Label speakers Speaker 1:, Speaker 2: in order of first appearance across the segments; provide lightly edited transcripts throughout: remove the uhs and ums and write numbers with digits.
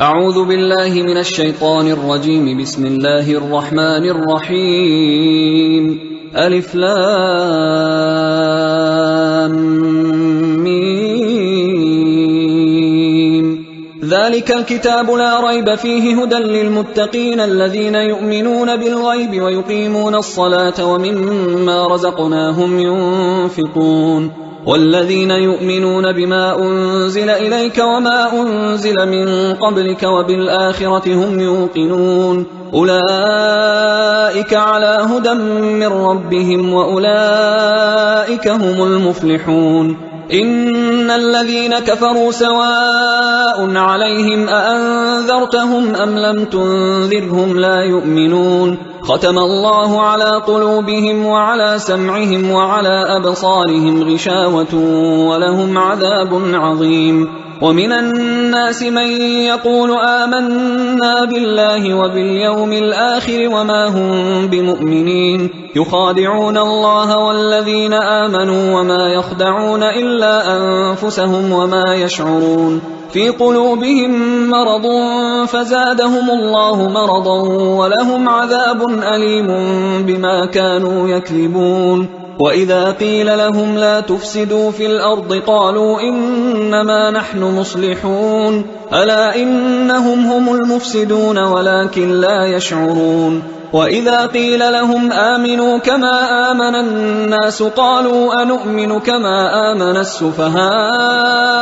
Speaker 1: أعوذ بالله من الشيطان الرجيم. بسم الله الرحمن الرحيم. ألف لام ميم. ذلك الكتاب لا ريب فيه هدى للمتقين الذين يؤمنون بالغيب ويقيمون الصلاة ومما رزقناهم ينفقون والذين يؤمنون بما أنزل إليك وما أنزل من قبلك وبالآخرة هم يوقنون أولئك على هدى من ربهم وأولئك هم المفلحون. إن الذين كفروا سواء عليهم أأنذرتهم أم لم تنذرهم لا يؤمنون ختم الله على قلوبهم وعلى سمعهم وعلى أبصارهم غشاوة ولهم عذاب عظيم. ومن الناس من يقول آمنا بالله وباليوم الآخر وما هم بمؤمنين يخادعون الله والذين آمنوا وما يخدعون إلا أنفسهم وما يشعرون في قلوبهم مرض فزادهم الله مرضا ولهم عذاب أليم بما كانوا يكذبون. وإذا قيل لهم لا تفسدوا في الأرض قالوا إنما نحن مصلحون ألا إنهم هم المفسدون ولكن لا يشعرون. وإذا قيل لهم آمنوا كما آمن الناس قالوا أنؤمن كما آمن السفهاء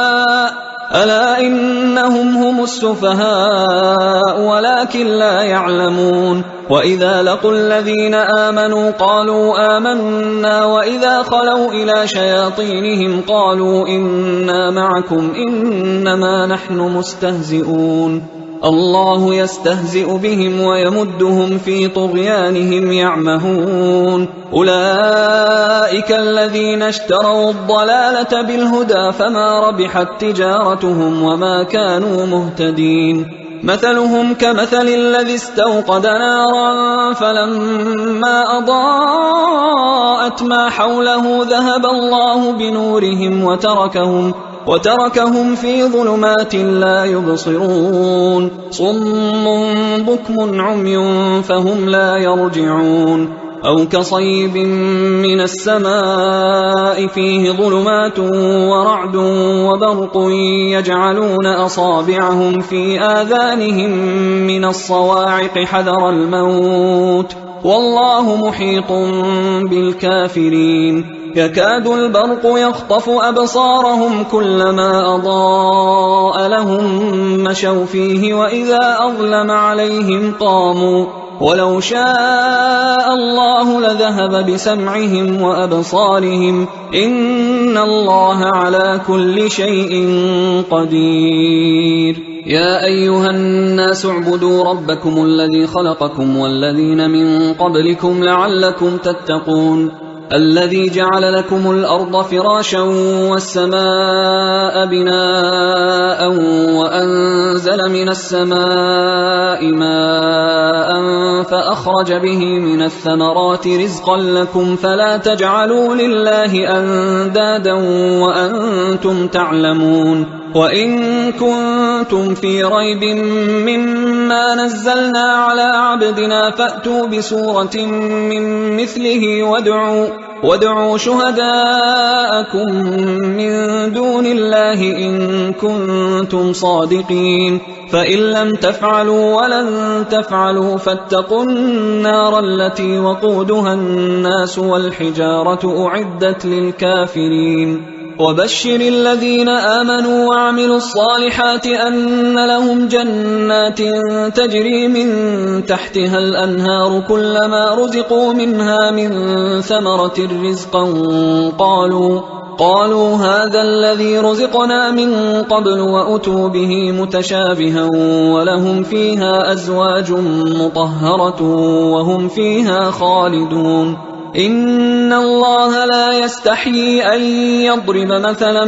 Speaker 1: ألا إنهم هم السفهاء ولكن لا يعلمون. وإذا لقوا الذين آمنوا قالوا آمنا وإذا خلوا إلى شياطينهم قالوا إنا معكم إنما نحن مستهزئون الله يستهزئ بهم ويمدهم في طغيانهم يعمهون. أولئك الذين اشتروا الضلالة بالهدى فما ربحت تجارتهم وما كانوا مهتدين. مثلهم كمثل الذي استوقد نارا فلما أضاءت ما حوله ذهب الله بنورهم وتركهم في ظلمات لا يبصرون صم بكم عمي فهم لا يرجعون. أو كصيب من السماء فيه ظلمات ورعد وبرق يجعلون أصابعهم في آذانهم من الصواعق حذر الموت والله محيط بالكافرين. يكاد البرق يخطف أبصارهم كلما أضاء لهم مشوا فيه وإذا أظلم عليهم قاموا ولو شاء الله لذهب بسمعهم وأبصارهم إن الله على كل شيء قدير. يا أيها الناس اعبدوا ربكم الذي خلقكم والذين من قبلكم لعلكم تتقون الذي جعل لكم الأرض فراشا والسماء بناء وأنزل من السماء ماء فأخرج به من الثمرات رزقا لكم فلا تجعلوا لله أندادا وأنتم تعلمون. وإن كنتم في ريب مما نزلنا على عبدنا فأتوا بسورة من مثله وادعوا شهداءكم من دون الله إن كنتم صادقين فإن لم تفعلوا ولن تفعلوا فاتقوا النار التي وقودها الناس والحجارة أعدت للكافرين. وبشر الذين آمنوا وعملوا الصالحات أن لهم جنات تجري من تحتها الأنهار كلما رزقوا منها من ثمرة رزقا قالوا هذا الذي رزقنا من قبل وأتوا به متشابها ولهم فيها أزواج مطهرة وهم فيها خالدون. إن الله لا يستحيي أن يضرب مثلا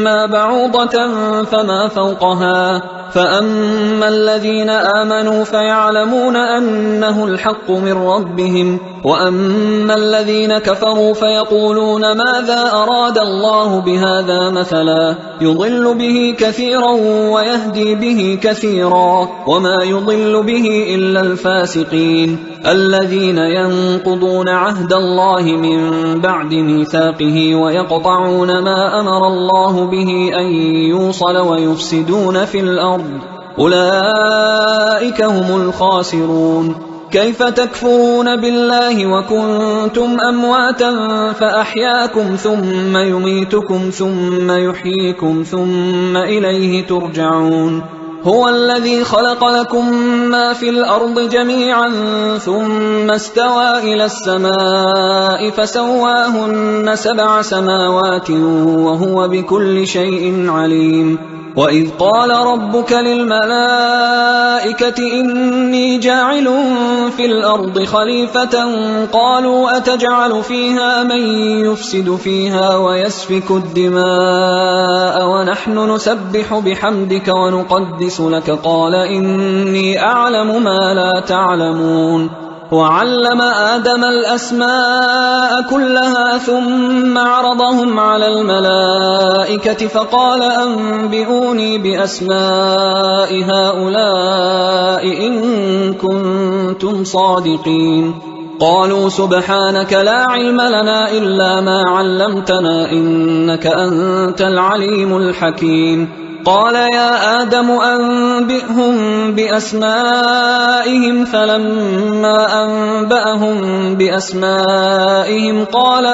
Speaker 1: ما بعوضة فما فوقها فأما الذين آمنوا فيعلمون أنه الحق من ربهم وأما الذين كفروا فيقولون ماذا أراد الله بهذا مثلا يضل به كثيرا ويهدي به كثيرا وما يضل به إلا الفاسقين الذين ينقضون عهد الله من بعد ميثاقه ويقطعون ما أمر الله به أن يوصل ويفسدون في الأرض أولئك هم الخاسرون كيف تكفرون بالله وكنتم أمواتا فأحياكم ثم يميتكم ثم يحييكم ثم إليه ترجعون هو الذي خلق لكم ما في الأرض جميعا ثم استوى إلى السماء فسواهن 7 سماوات وهو بكل شيء عليم وإذ قال ربك للملائكة إني جاعل في الأرض خليفة قالوا أتجعل فيها من يفسد فيها ويسفك الدماء ونحن نسبح بحمدك ونقدس لك قال إني أعلم ما لا تعلمون وعلم آدم الأسماء كلها ثم عرضهم على الملائكة فقال أنبئوني بأسماء هؤلاء إن كنتم صادقين قالوا سبحانك لا علم لنا إلا ما علمتنا إنك أنت العليم الحكيم قال يا آدم أنبئهم بأسمائهم فلما أنبأهم بأسمائهم قال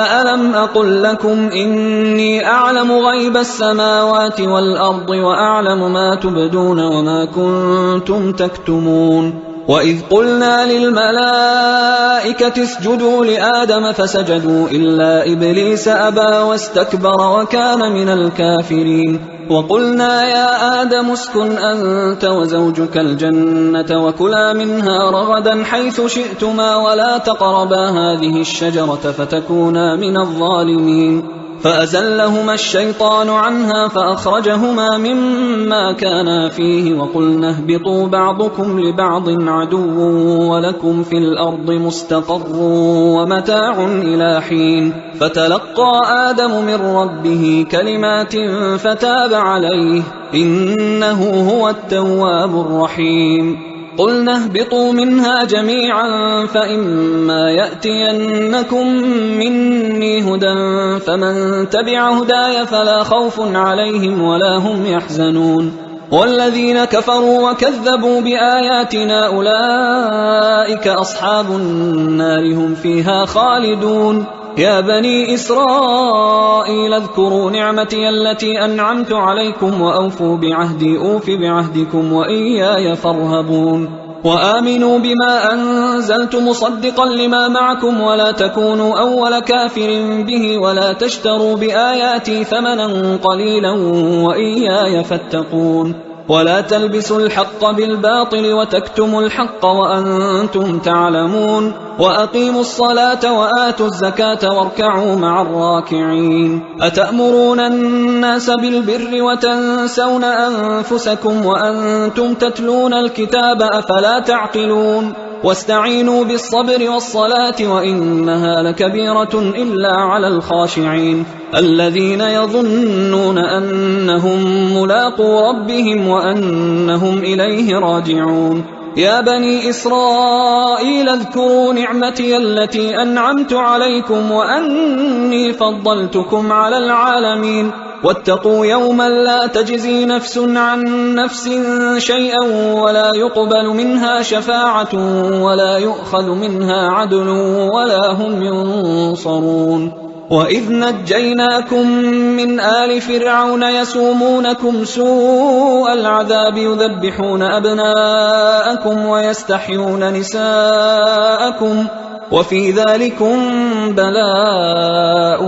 Speaker 1: ألم أقل لكم إني أعلم غيب السماوات والأرض وأعلم ما تبدون وما كنتم تكتمون وإذ قلنا للملائكة اسجدوا لآدم فسجدوا إلا إبليس أبى واستكبر وكان من الكافرين وقلنا يا آدم اسكن أنت وزوجك الجنة وكلا منها رغدا حيث شئتما ولا تقربا هذه الشجرة فتكونا من الظالمين فأزلهما الشيطان عنها فأخرجهما مما كانا فيه وقلنا اهبطوا بعضكم لبعض عدو ولكم في الأرض مستقر ومتاع إلى حين فتلقى آدم من ربه كلمات فتاب عليه إنه هو التواب الرحيم قلنا اهبطوا منها جميعا فإما يأتينكم مني هدى فمن تبع هداي فلا خوف عليهم ولا هم يحزنون والذين كفروا وكذبوا بآياتنا أولئك أصحاب النار هم فيها خالدون يا بني إسرائيل اذكروا نعمتي التي أنعمت عليكم وأوفوا بعهدي أوف بعهدكم وإياي فارهبون وآمنوا بما أنزلت مصدقا لما معكم ولا تكونوا أول كافر به ولا تشتروا بآياتي ثمنا قليلا وإياي فاتقون ولا تلبسوا الحق بالباطل وتكتموا الحق وأنتم تعلمون وأقيموا الصلاة وآتوا الزكاة واركعوا مع الراكعين أتأمرون الناس بالبر وتنسون أنفسكم وأنتم تتلون الكتاب أفلا تعقلون واستعينوا بالصبر والصلاة وإنها لكبيرة إلا على الخاشعين الذين يظنون أنهم ملاقو ربهم وأنهم إليه راجعون يا بني إسرائيل اذكروا نعمتي التي أنعمت عليكم وأني فضلتكم على العالمين واتقوا يوما لا تجزي نفس عن نفس شيئا ولا يقبل منها شفاعة ولا يؤخذ منها عدل ولا هم ينصرون وإذ نجيناكم من آل فرعون يسومونكم سوء العذاب يذبحون أبناءكم ويستحيون نساءكم وفي ذلكم بلاء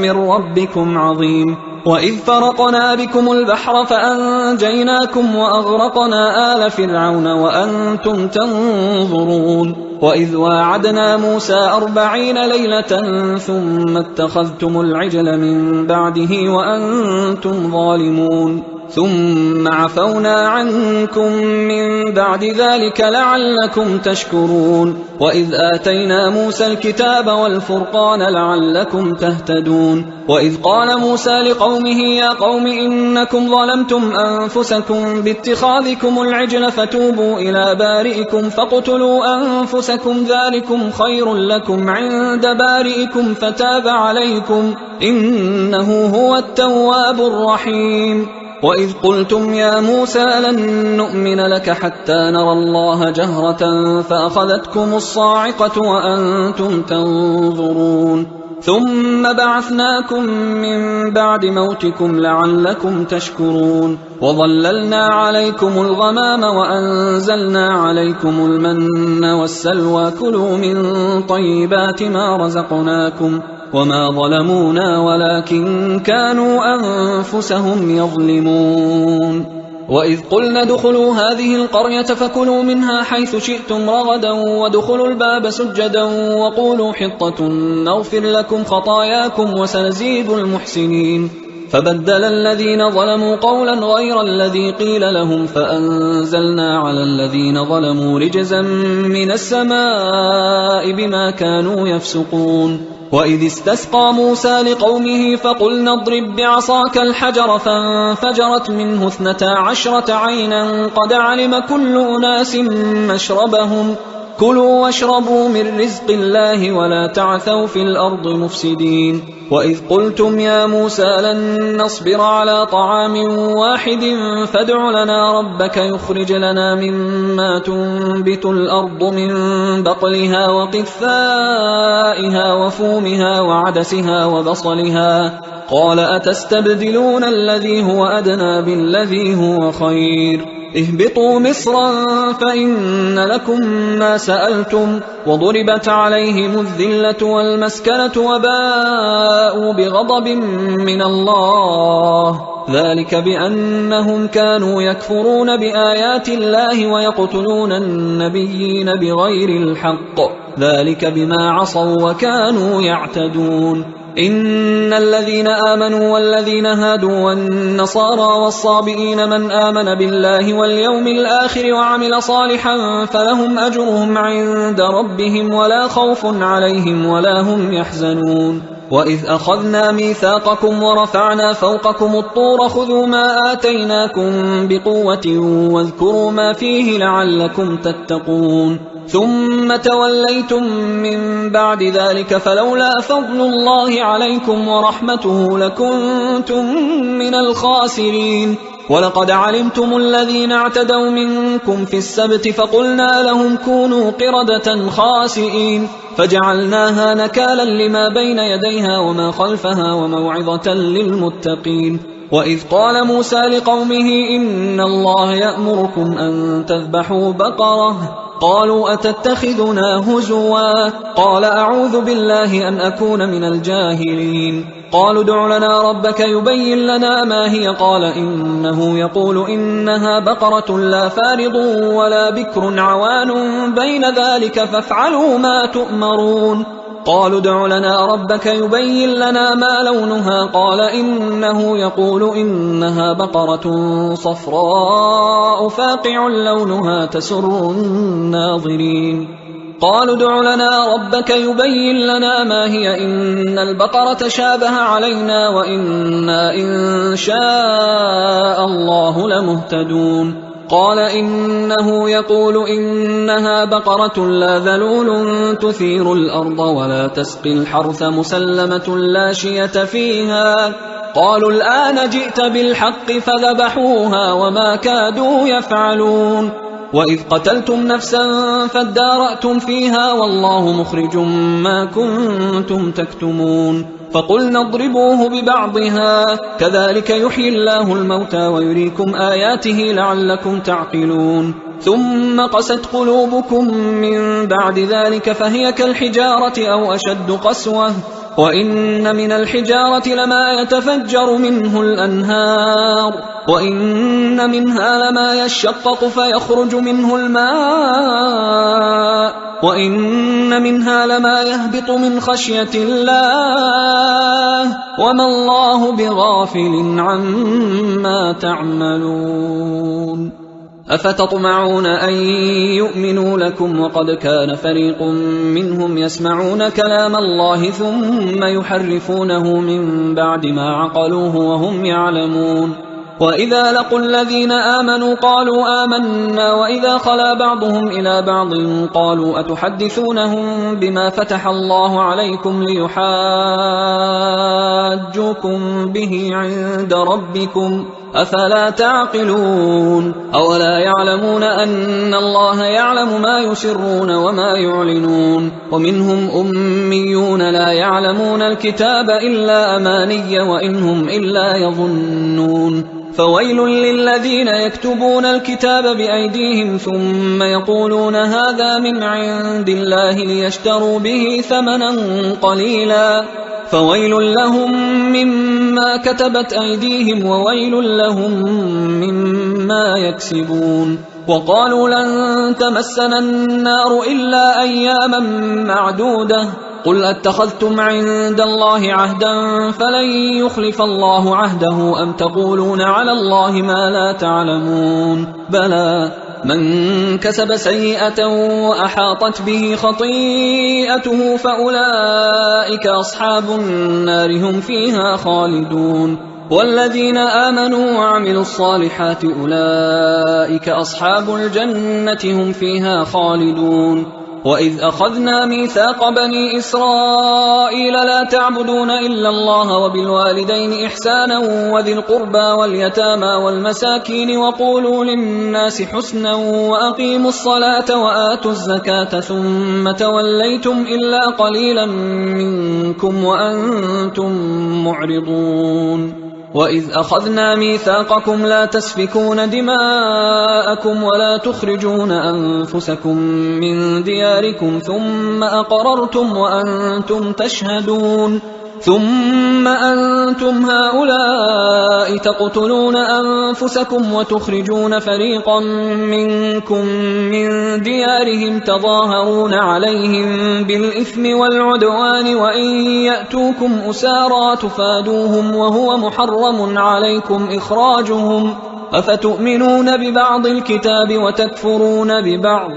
Speaker 1: من ربكم عظيم وإذ فرقنا بكم البحر فأنجيناكم وأغرقنا آل فرعون وأنتم تنظرون وإذ واعدنا موسى 40 ليلة ثم اتخذتم العجل من بعده وأنتم ظالمون ثم عفونا عنكم من بعد ذلك لعلكم تشكرون وإذ آتينا موسى الكتاب والفرقان لعلكم تهتدون وإذ قال موسى لقومه يا قوم إنكم ظلمتم أنفسكم باتخاذكم العجل فتوبوا إلى بارئكم فاقتلوا أنفسكم ذلكم خير لكم عند بارئكم فتاب عليكم إنه هو التواب الرحيم وإذ قلتم يا موسى لن نؤمن لك حتى نرى الله جهرة فأخذتكم الصاعقة وأنتم تنظرون ثم بعثناكم من بعد موتكم لعلكم تشكرون وظللنا عليكم الغمام وأنزلنا عليكم المن والسلوى كلوا من طيبات ما رزقناكم وما ظلمونا ولكن كانوا أنفسهم يظلمون وإذ قلنا ادخلوا هذه القرية فكلوا منها حيث شئتم رغدا وادخلوا الباب سجدا وقولوا حطة نغفر لكم خطاياكم وسنزيد المحسنين فبدل الذين ظلموا قولا غير الذي قيل لهم فأنزلنا على الذين ظلموا رجزا من السماء بما كانوا يفسقون وإذ استسقى موسى لقومه فقلنا اضرب بعصاك الحجر فانفجرت منه 12 عينا قد علم كل أناس مشربهم كلوا واشربوا من رزق الله ولا تعثوا في الأرض مفسدين وإذ قلتم يا موسى لن نصبر على طعام واحد فادع لنا ربك يخرج لنا مما تنبت الأرض من بقلها وقثائها وفومها وعدسها وبصلها قال أتستبدلون الذي هو أدنى بالذي هو خير اهبطوا مصرا فإن لكم ما سألتم وضربت عليهم الذلة والمسكنة وباءوا بغضب من الله ذلك بأنهم كانوا يكفرون بآيات الله ويقتلون النبيين بغير الحق ذلك بما عصوا وكانوا يعتدون إن الذين آمنوا والذين هادوا والنصارى والصابئين من آمن بالله واليوم الآخر وعمل صالحا فلهم أجرهم عند ربهم ولا خوف عليهم ولا هم يحزنون وإذ أخذنا ميثاقكم ورفعنا فوقكم الطور خذوا ما آتيناكم بقوة واذكروا ما فيه لعلكم تتقون ثم توليتم من بعد ذلك فلولا فضل الله عليكم ورحمته لكنتم من الخاسرين ولقد علمتم الذين اعتدوا منكم في السبت فقلنا لهم كونوا قردة خاسئين فجعلناها نكالا لما بين يديها وما خلفها وموعظة للمتقين وإذ قال موسى لقومه إن الله يأمركم أن تذبحوا بقرة قالوا أتتخذنا هزوا قال أعوذ بالله أن أكون من الجاهلين قالوا ادع لنا ربك يبين لنا ما هي قال إنه يقول إنها بقرة لا فارض ولا بكر عوان بين ذلك فافعلوا ما تؤمرون قالوا ادع لنا ربك يبين لنا ما لونها قال إنه يقول إنها بقرة صفراء فاقع لونها تسر الناظرين قالوا ادع لنا ربك يبين لنا ما هي إن البقرة شابه علينا وإنا إن شاء الله لمهتدون قال إنه يقول إنها بقرة لا ذلول تثير الأرض ولا تسقي الحرث مسلمة لا شية فيها قالوا الآن جئت بالحق فذبحوها وما كادوا يفعلون وإذ قتلتم نفسا فادارأتم فيها والله مخرج ما كنتم تكتمون فقلنا اضربوه ببعضها كذلك يحيي الله الموتى ويريكم آياته لعلكم تعقلون ثم قست قلوبكم من بعد ذلك فهي كالحجارة أو أشد قسوة وإن من الحجارة لما يتفجر منه الأنهار وإن منها لما يشقق فيخرج منه الماء وإن منها لما يهبط من خشية الله وما الله بغافل عما تعملون أفتطمعون أن يؤمنوا لكم وقد كان فريق منهم يسمعون كلام الله ثم يحرفونه من بعد ما عقلوه وهم يعلمون وإذا لقوا الذين آمنوا قالوا آمنا وإذا خلا بعضهم إلى بعض قالوا أتحدثونهم بما فتح الله عليكم ليحاجوكم به عند ربكم أفلا تعقلون أولا يعلمون أن الله يعلم ما يسرون وما يعلنون ومنهم أميون لا يعلمون الكتاب إلا أماني وإنهم إلا يظنون فويل للذين يكتبون الكتاب بأيديهم ثم يقولون هذا من عند الله ليشتروا به ثمنا قليلا فويل لهم مما كتبت أيديهم وويل لهم مما يكسبون وقالوا لن تمسنا النار إلا أياما معدودة قل أتخذتم عند الله عهدا فلن يخلف الله عهده أم تقولون على الله ما لا تعلمون بلى من كسب سيئة وأحاطت به خطيئته فأولئك أصحاب النار هم فيها خالدون والذين آمنوا وعملوا الصالحات أولئك أصحاب الجنة هم فيها خالدون وإذ أخذنا ميثاق بني إسرائيل لا تعبدون إلا الله وبالوالدين إحسانا وذي القربى واليتامى والمساكين وقولوا للناس حسنا وأقيموا الصلاة وآتوا الزكاة ثم توليتم إلا قليلا منكم وأنتم معرضون وإذ أخذنا ميثاقكم لا تسفكون دماءكم ولا تخرجون أنفسكم من دياركم ثم أقررتم وأنتم تشهدون ثم أنتم هؤلاء تقتلون أنفسكم وتخرجون فريقا منكم من ديارهم تظاهرون عليهم بالإثم والعدوان وإن يأتوكم أسارى تفادوهم وهو محرم عليكم إخراجهم أفتؤمنون ببعض الكتاب وتكفرون ببعض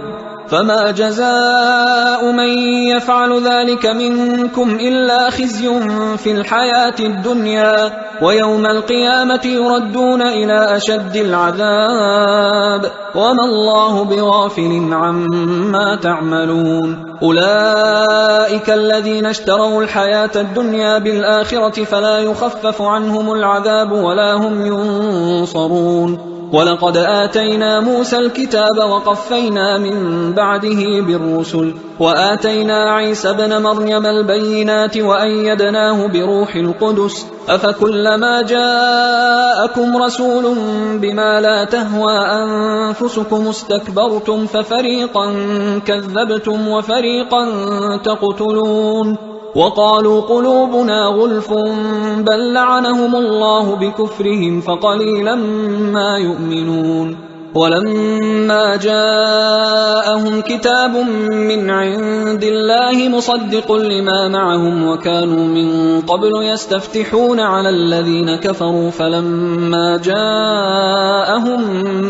Speaker 1: فما جزاء من يفعل ذلك منكم إلا خزي في الحياة الدنيا ويوم القيامة يردون إلى أشد العذاب وما الله بغافل عما تعملون أولئك الذين اشتروا الحياة الدنيا بالآخرة فلا يخفف عنهم العذاب ولا هم ينصرون ولقد آتينا موسى الكتاب وقفينا من بعده بالرسل وآتينا عيسى ابن مريم البينات وأيدناه بروح القدس أفكلما جاءكم رسول بما لا تهوى أنفسكم استكبرتم ففريقا كذبتم وفريقا تقتلون وقالوا قلوبنا غلف بل لعنهم الله بكفرهم فقليلا ما يؤمنون ولما جاءهم كتاب من عند الله مصدق لما معهم وكانوا من قبل يستفتحون على الذين كفروا فلما جاءهم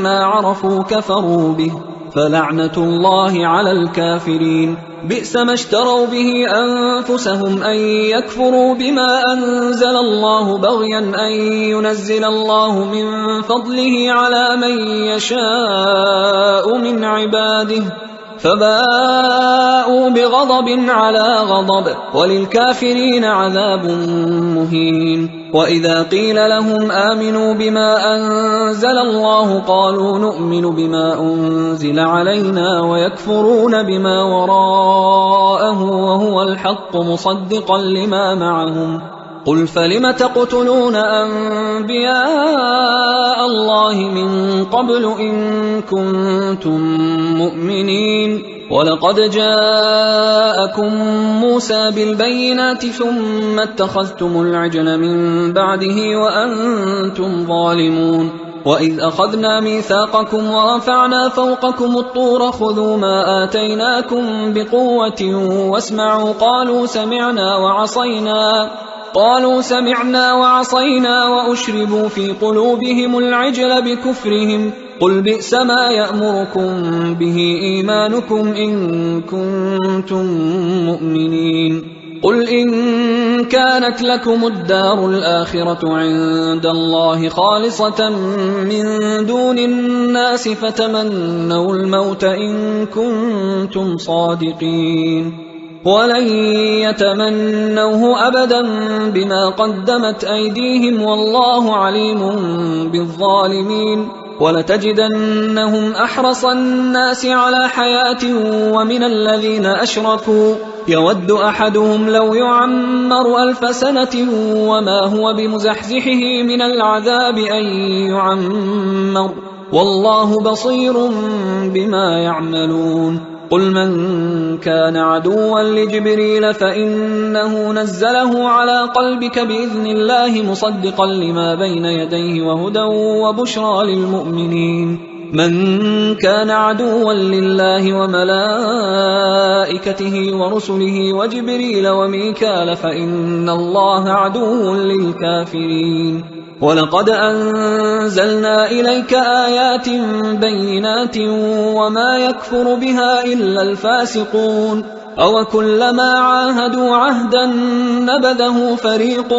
Speaker 1: ما عرفوا كفروا به فلعنة الله على الكافرين بئس ما اشتروا به أنفسهم أن يكفروا بما أنزل الله بغيا أن ينزل الله من فضله على من يشاء من عباده فباءوا بغضب على غضب وللكافرين عذاب مهين وإذا قيل لهم آمنوا بما أنزل الله قالوا نؤمن بما أنزل علينا ويكفرون بما وراءه وهو الحق مصدقا لما معهم قل فلم تقتلون أنبياء الله من قبل إن كنتم مؤمنين ولقد جاءكم موسى بالبينات ثم اتخذتم العجل من بعده وأنتم ظالمون وإذ أخذنا ميثاقكم ورفعنا فوقكم الطور خذوا ما آتيناكم بقوة واسمعوا قالوا سمعنا وعصينا وأشربوا في قلوبهم العجل بكفرهم قل بئس ما يأمركم به إيمانكم إن كنتم مؤمنين قل إن كانت لكم الدار الآخرة عند الله خالصة من دون الناس فتمنوا الموت إن كنتم صادقين ولن يتمنوه أبدا بما قدمت أيديهم والله عليم بالظالمين ولتجدنهم أحرص الناس على حياة ومن الذين أشركوا يود أحدهم لو يعمر 1000 سنة وما هو بمزحزحه من العذاب أن يعمر والله بصير بما يعملون قل من كان عدوا لجبريل فإنه نزله على قلبك بإذن الله مصدقا لما بين يديه وهدى وبشرى للمؤمنين من كان عدوا لله وملائكته ورسله وجبريل وميكال فإن الله عدو للكافرين ولقد أنزلنا إليك آيات بينات وما يكفر بها إلا الفاسقون أوكلما عاهدوا عهدا نبذه فريق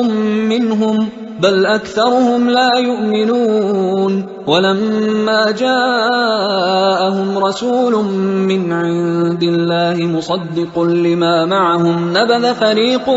Speaker 1: منهم بل أكثرهم لا يؤمنون ولما جاءهم رسول من عند الله مصدق لما معهم نبذ فريق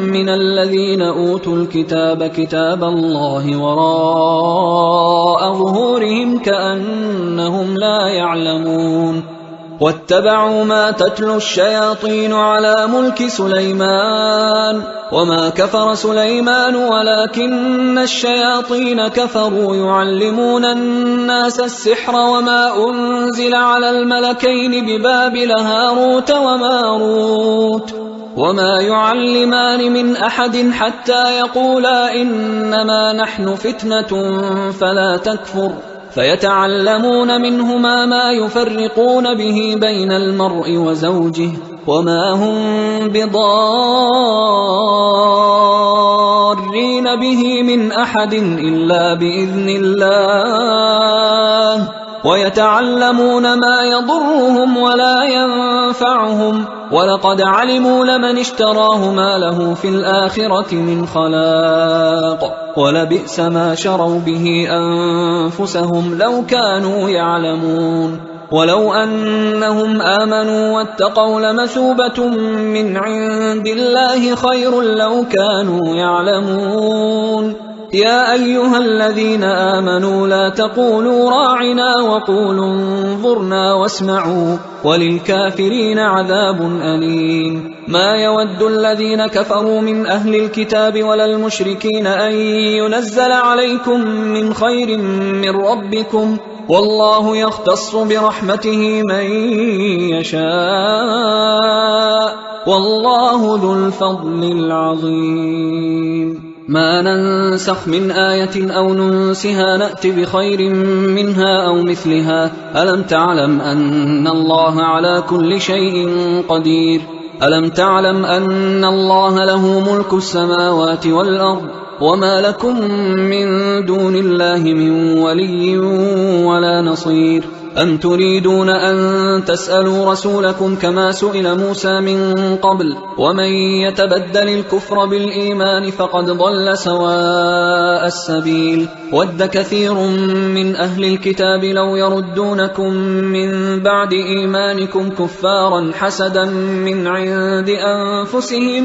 Speaker 1: من الذين أوتوا الكتاب كتاب الله وراء ظهورهم كأنهم لا يعلمون واتبعوا ما تتلو الشياطين على ملك سليمان وما كفر سليمان ولكن الشياطين كفروا يعلمون الناس السحر وما أنزل على الملكين ببابل هاروت وماروت وما يعلمان من أحد حتى يقولا إنما نحن فتنة فلا تكفر فيتعلمون منهما ما يفرقون به بين المرء وزوجه وما هم بضارين به من أحد إلا بإذن الله ويتعلمون ما يضرهم ولا ينفعهم ولقد علموا لمن اشتراه ما له في الآخرة من خلاق ولبئس ما شروا به أنفسهم لو كانوا يعلمون ولو أنهم آمنوا واتقوا لمثوبة من عند الله خير لو كانوا يعلمون يا أيها الذين آمنوا لا تقولوا راعنا وقولوا انظرنا واسمعوا وللكافرين عذاب أليم ما يود الذين كفروا من أهل الكتاب ولا المشركين أن ينزل عليكم من خير من ربكم والله يختص برحمته من يشاء والله ذو الفضل العظيم ما ننسخ من آية أو ننسها نأت بخير منها أو مثلها ألم تعلم أن الله على كل شيء قدير ألم تعلم أن الله له ملك السماوات والأرض وما لكم من دون الله من ولي ولا نصير أم تريدون أن تسألوا رسولكم كما سئل موسى من قبل ومن يتبدل الكفر بالإيمان فقد ضل سواء السبيل ود كثير من أهل الكتاب لو يردونكم من بعد إيمانكم كفارا حسدا من عند أنفسهم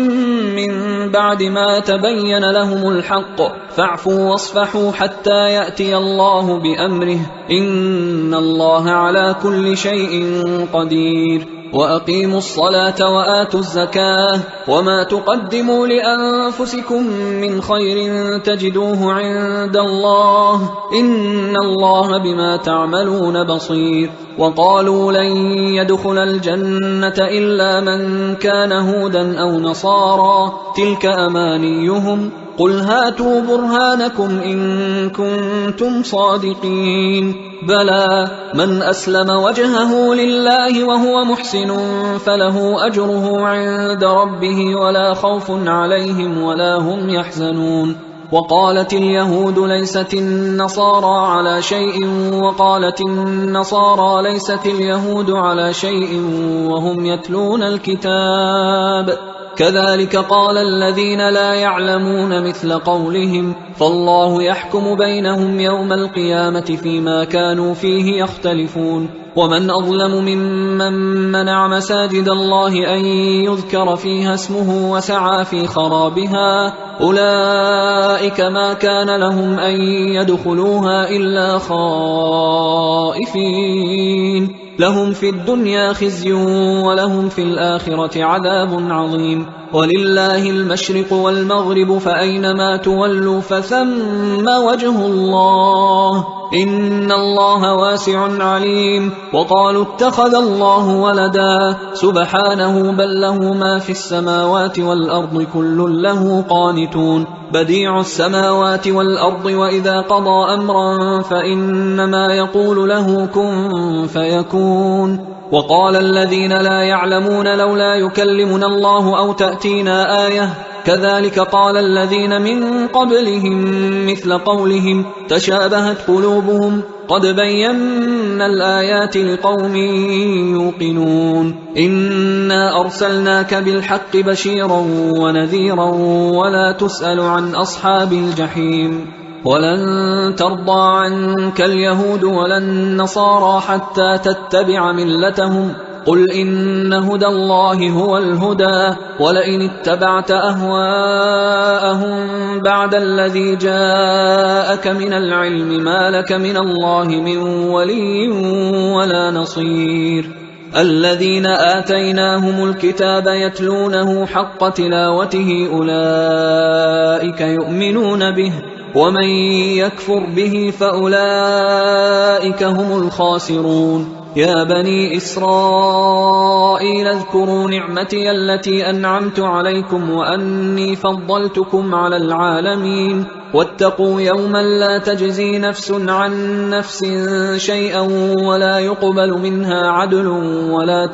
Speaker 1: من بعد ما تبين لهم الحق فاعفوا واصفحوا حتى يأتي الله بأمره إن الله على كل شيء قدير وأقيموا الصلاة وآتوا الزكاة وما تقدموا لأنفسكم من خير تجدوه عند الله إن الله بما تعملون بصير. وقالوا لن يدخل الجنة إلا من كان هودا أو نصارى تلك أمانيهم قل هاتوا برهانكم إن كنتم صادقين بلى من أسلم وجهه لله وهو محسن فله أجره عند ربه ولا خوف عليهم ولا هم يحزنون. وقالت اليهود ليست النصارى على شيء وقالت النصارى ليست اليهود على شيء وهم يتلون الكتاب كذلك قال الذين لا يعلمون مثل قولهم فالله يحكم بينهم يوم القيامة فيما كانوا فيه يختلفون. ومن أظلم ممن منع مساجد الله أن يذكر فيها اسمه وسعى في خرابها أولئك ما كان لهم أن يدخلوها إلا خائفين لهم في الدنيا خزي ولهم في الآخرة عذاب عظيم. ولله المشرق والمغرب فأينما تولوا فثم وجه الله إن الله واسع عليم. وقالوا اتخذ الله ولدا سبحانه بل له ما في السماوات والأرض كل له قانتون بديع السماوات والأرض وإذا قضى أمرا فإنما يقول له كن فيكون. وقال الذين لا يعلمون لولا يكلمنا الله أو تأتينا آية كذلك قال الذين من قبلهم مثل قولهم تشابهت قلوبهم قد بينا الآيات لقوم يوقنون. إنا أرسلناك بالحق بشيرا ونذيرا ولا تسأل عن أصحاب الجحيم. ولن ترضى عنك اليهود ولا النصارى حتى تتبع ملتهم قل إن هدى الله هو الهدى ولئن اتبعت أهواءهم بعد الذي جاءك من العلم ما لك من الله من ولي ولا نصير. الذين آتيناهم الكتاب يتلونه حق تلاوته أولئك يؤمنون به ومن يكفر به فأولئك هم الخاسرون. يا بني إسرائيل اذكروا نعمتي التي أنعمت عليكم وأني فضلتكم على العالمين واتقوا يوما لا تجزي نفس عن نفس شيئا ولا يقبل منها عدل ولا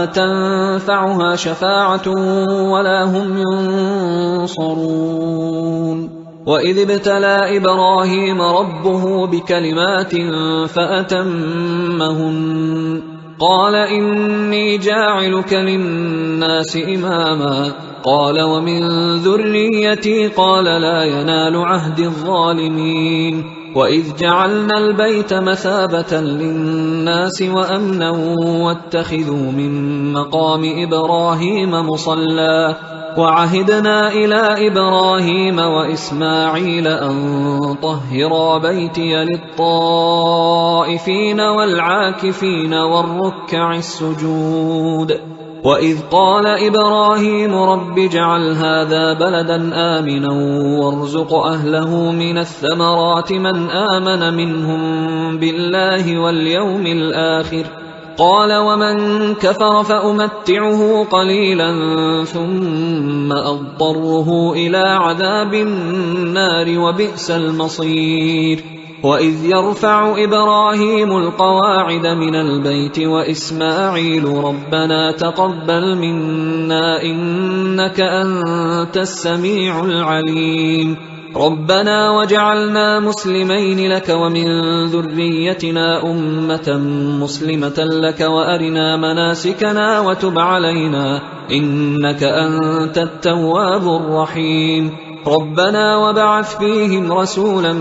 Speaker 1: تنفعها شفاعة ولا هم ينصرون. وإذ ابتلى إبراهيم ربه بكلمات فأتمهن قال إني جاعلك للناس إماما قال ومن ذريتي قال لا ينال عهد الظالمين. وإذ جعلنا البيت مثابة للناس وأمنا واتخذوا من مقام إبراهيم مصلى وعهدنا إلى إبراهيم وإسماعيل أن طهرا بيتي للطائفين والعاكفين والركع السجود. وإذ قال إبراهيم رب اجعل هذا بلدا آمنا وارزق أهله من الثمرات من آمن منهم بالله واليوم الآخر قال ومن كفر فأمتعه قليلا ثم أضطره إلى عذاب النار وبئس المصير. وإذ يرفع إبراهيم القواعد من البيت وإسماعيل ربنا تقبل منا إنك أنت السميع العليم ربنا وجعلنا مسلمين لك ومن ذريتنا أمة مسلمة لك وأرنا مناسكنا وتب علينا إنك أنت التواب الرحيم. ربنا وبعث فيهم رسولا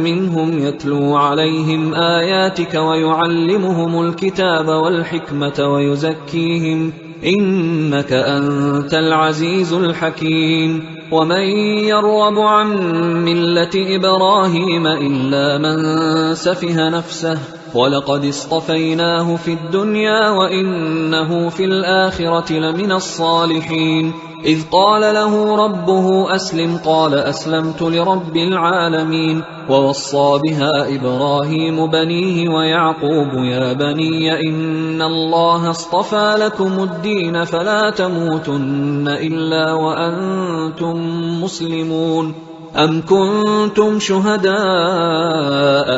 Speaker 1: منهم يتلو عليهم آياتك ويعلمهم الكتاب والحكمة ويزكيهم إنك أنت العزيز الحكيم. ومن يرغب عن ملة إبراهيم إلا من سفه نفسه ولقد اصطفيناه في الدنيا وإنه في الآخرة لمن الصالحين إذ قال له ربه أسلم قال أسلمت لرب العالمين ووصى بها إبراهيم بنيه ويعقوب يا بني إن الله اصطفى لكم الدين فلا تموتن إلا وأنتم مسلمون أم كنتم شهداء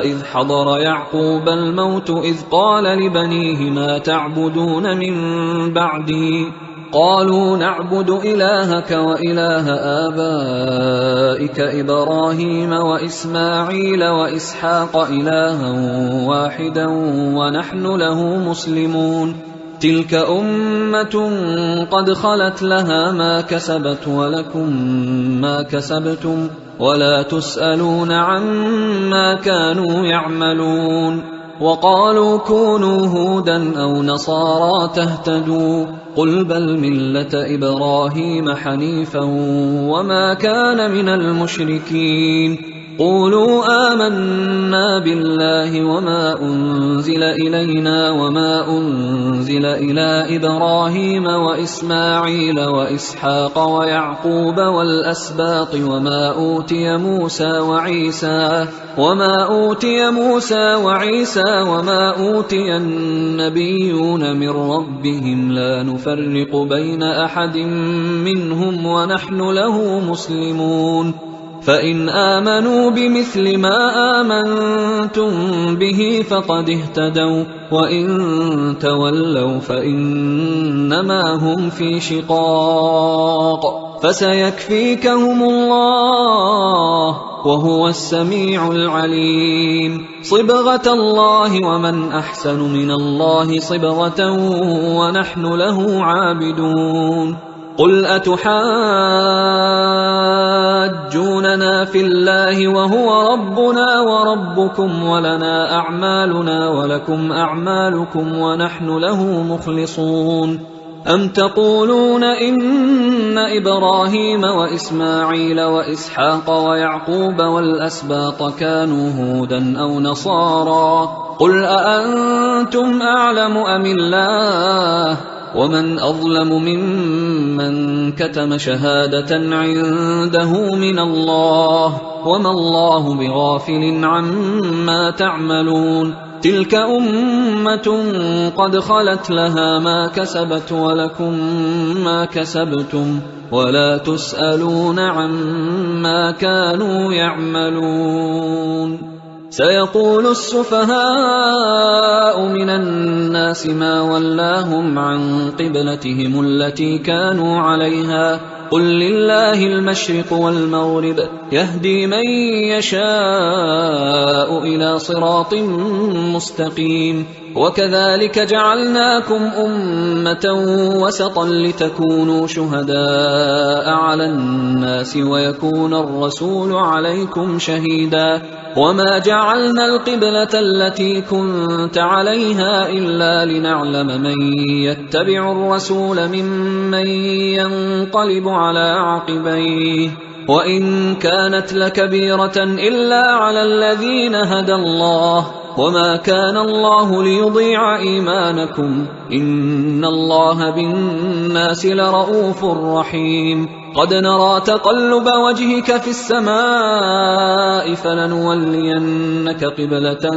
Speaker 1: إذ حضر يعقوب الموت إذ قال لبنيه ما تعبدون من بعدي قالوا نعبد إلهك وإله آبائك إبراهيم وإسماعيل وإسحاق إلها واحدا ونحن له مسلمون تلك أمة قد خلت لها ما كسبت ولكم ما كسبتم ولا تسألون عما كانوا يعملون وقالوا كونوا هودا أو نصارى تهتدوا قل بل ملة إبراهيم حنيفا وما كان من المشركين قولوا آمنا بالله وما أنزل إلينا وما أنزل إلى إبراهيم وإسماعيل وإسحاق ويعقوب والأسباط وما أوتي موسى وعيسى وما أوتي النبيون من ربهم لا نفرق بين أحد منهم ونحن له مسلمون فإن آمنوا بمثل ما آمنتم به فقد اهتدوا وإن تولوا فإنما هم في شقاق فسيكفيكهم الله وهو السميع العليم صبغة الله ومن أحسن من الله صبغة ونحن له عابدون قل أتحاجوننا في الله وهو ربنا وربكم ولنا أعمالنا ولكم أعمالكم ونحن له مخلصون أم تقولون إن إبراهيم وإسماعيل وإسحاق ويعقوب والأسباط كانوا هودا أو نصارى قل أأنتم أعلم أم الله ومن أظلم ممن كتم شهادة عنده من الله وما الله بغافل عما تعملون تلك أمة قد خلت لها ما كسبت ولكم ما كسبتم ولا تسألون عما كانوا يعملون سيقول السفهاء من الناس ما ولاهم عن قبلتهم التي كانوا عليها قل لله المشرق والمغرب يهدي من يشاء إلى صراط مستقيم وكذلك جعلناكم أمة وسطا لتكونوا شهداء على الناس ويكون الرسول عليكم شهيدا وما جعلنا القبلة التي كنت عليها إلا لنعلم من يتبع الرسول ممن ينقلب على عقبيه وإن كانت لكبيرة إلا على الذين هدى الله وما كان الله ليضيع إيمانكم إن الله بالناس لرؤوف رحيم قد نرى تقلب وجهك في السماء فلنولينك قبلة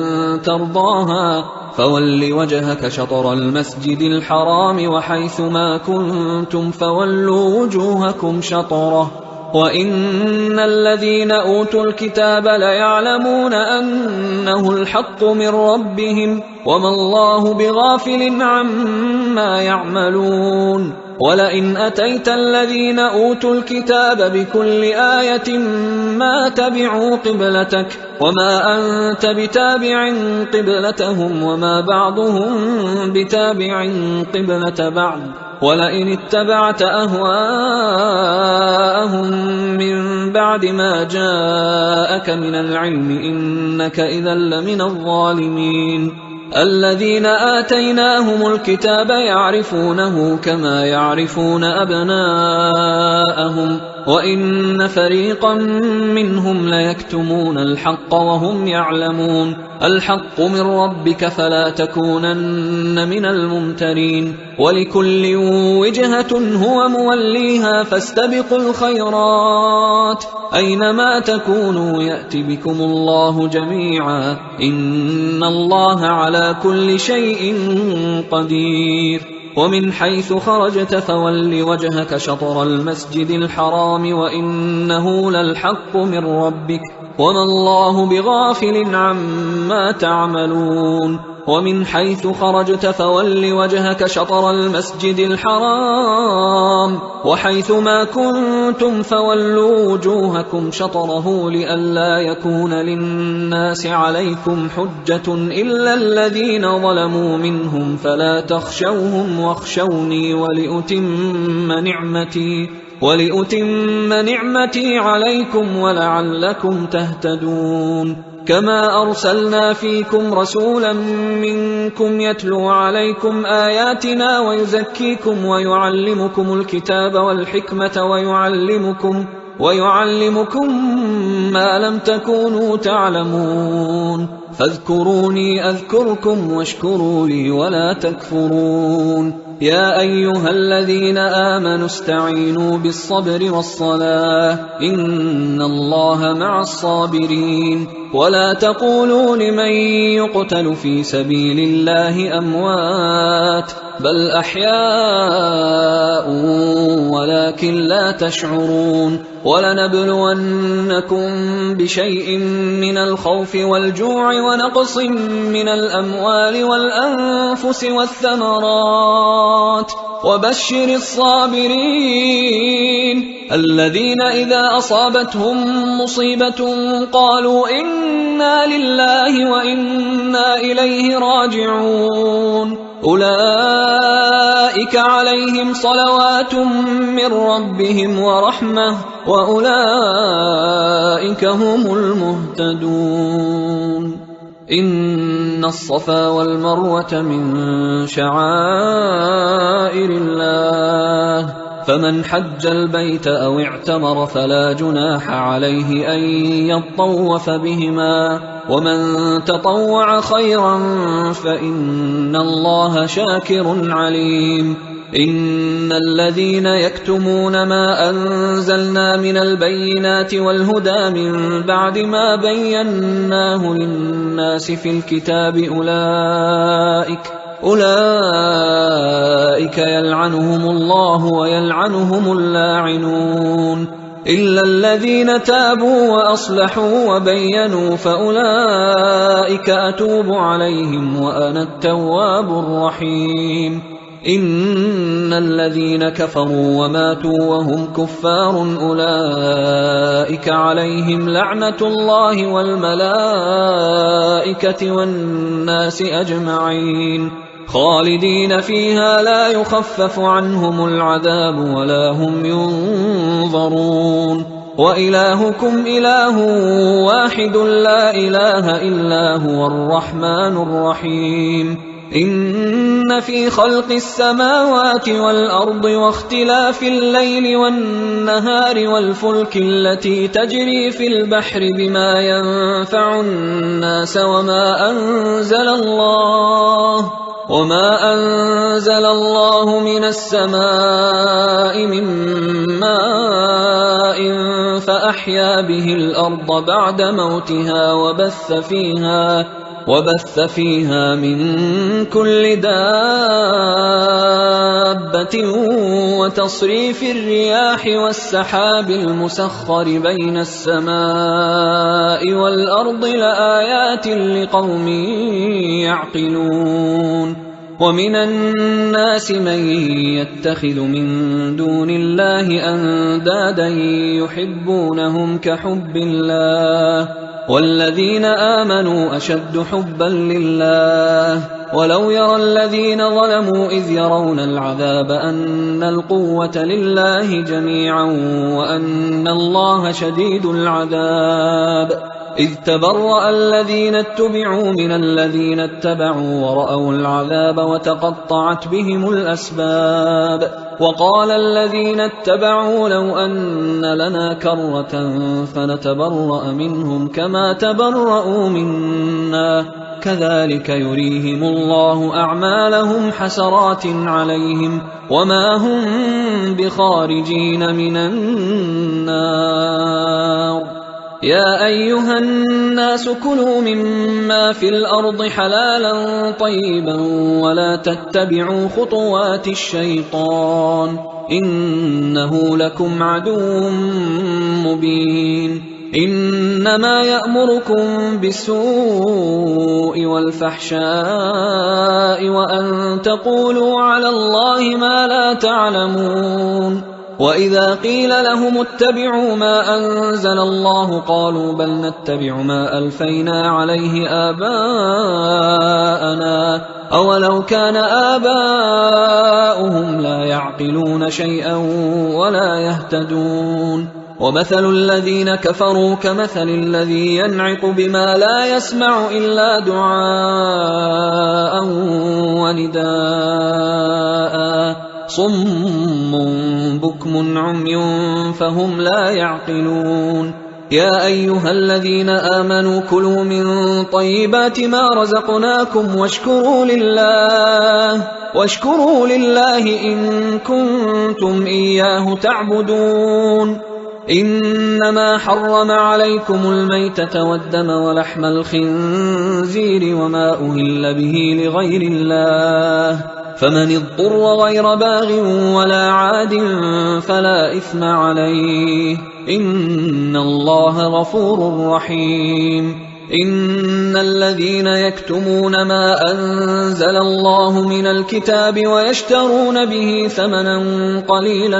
Speaker 1: ترضاها فول وجهك شطر المسجد الحرام وحيث ما كنتم فولوا وجوهكم شطره وإن الذين أوتوا الكتاب ليعلمون أنه الحق من ربهم وما الله بغافل عما يعملون ولئن أتيت الذين أوتوا الكتاب بكل آية ما تبعوا قبلتك وما أنت بتابع قبلتهم وما بعضهم بتابع قبلة بعض ولئن اتبعت أهواءهم من بعد ما جاءك من العلم إنك إذا لمن الظالمين الذين آتيناهم الكتاب يعرفونه كما يعرفون أبناءهم وإن فريقا منهم ليكتمون الحق وهم يعلمون الحق من ربك فلا تكونن من الممترين ولكل وجهة هو موليها فاستبقوا الخيرات أينما تكونوا يأت بكم الله جميعا إن الله على كل شيء قدير ومن حيث خرجت فول وجهك شطر المسجد الحرام وإنه للحق من ربك وما الله بغافل عما تعملون ومن حيث خرجت فول وجهك شطر المسجد الحرام وحيث ما كنتم فولوا وجوهكم شطره لئلا يكون للناس عليكم حجة إلا الذين ظلموا منهم فلا تخشوهم واخشوني ولأتم نعمتي عليكم ولعلكم تهتدون كما أرسلنا فيكم رسولا منكم يتلو عليكم آياتنا ويزكيكم ويعلمكم الكتاب والحكمة ويعلمكم ما لم تكونوا تعلمون فاذكروني أذكركم واشكروا لي ولا تكفرون يا أيها الذين آمنوا استعينوا بالصبر والصلاة إن الله مع الصابرين ولا تقولوا لمن يقتل في سبيل الله أموات بل أحياء ولكن لا تشعرون ولنبلونكم بشيء من الخوف والجوع ونقص من الأموال والأنفس والثمرات وبشر الصابرين الذين إذا أصابتهم مصيبة قالوا إنا لله وإنا إليه راجعون أولئك عليهم صلوات من ربهم ورحمة وأولئك هم المهتدون إن الصفا والمروة من شعائر الله فمن حج البيت أو اعتمر فلا جناح عليه أن يطوف بهما ومن تطوع خيرا فإن الله شاكر عليم إن الذين يكتمون ما أنزلنا من البينات والهدى من بعد ما بيناه للناس في الكتاب أولئك يلعنهم الله ويلعنهم اللاعنون إلا الذين تابوا وأصلحوا وبينوا فأولئك أتوب عليهم وأنا التواب الرحيم إن الذين كفروا وماتوا وهم كفار أولئك عليهم لعنة الله والملائكة والناس أجمعين خالدين فيها لا يخفف عنهم العذاب ولا هم ينظرون وإلهكم إله واحد لا إله إلا هو الرحمن الرحيم إن في خلق السماوات والأرض واختلاف الليل والنهار والفلك التي تجري في البحر بما ينفع الناس وما أنزل الله من السماء من ماء فأحيا به الأرض بعد موتها وبث فيها من كل دابة وتصريف الرياح والسحاب المسخر بين السماء والأرض لآيات لقوم يعقلون ومن الناس من يتخذ من دون الله أندادا يحبونهم كحب الله والذين آمنوا أشد حبا لله ولو يرى الذين ظلموا إذ يرون العذاب أن القوة لله جميعا وأن الله شديد العذاب إذ تبرأ الذين اتبعوا من الذين اتبعوا ورأوا العذاب وتقطعت بهم الأسباب وقال الذين اتبعوا لو أن لنا كرة فنتبرأ منهم كما تبرأوا منا كذلك يريهم الله أعمالهم حسرات عليهم وما هم بخارجين من النار يا أيها الناس كلوا مما في الأرض حلالا طيبا ولا تتبعوا خطوات الشيطان إنه لكم عدو مبين إنما يأمركم بالسوء والفحشاء وأن تقولوا على الله ما لا تعلمون وإذا قيل لهم اتبعوا ما أنزل الله قالوا بل نتبع ما ألفينا عليه آباءنا أولو كان آباؤهم لا يعقلون شيئا ولا يهتدون ومثل الذين كفروا كمثل الذي ينعق بما لا يسمع إلا دعاء ونداء صم بكم عمي فهم لا يعقلون يا أيها الذين آمنوا كلوا من طيبات ما رزقناكم واشكروا لله إن كنتم إياه تعبدون إنما حرم عليكم الميتة والدم ولحم الخنزير وما أهل به لغير الله فمن اضطر غير باغ ولا عاد فلا إثم عليه إن الله غفور رحيم إن الذين يكتمون ما أنزل الله من الكتاب ويشترون به ثمنا قليلا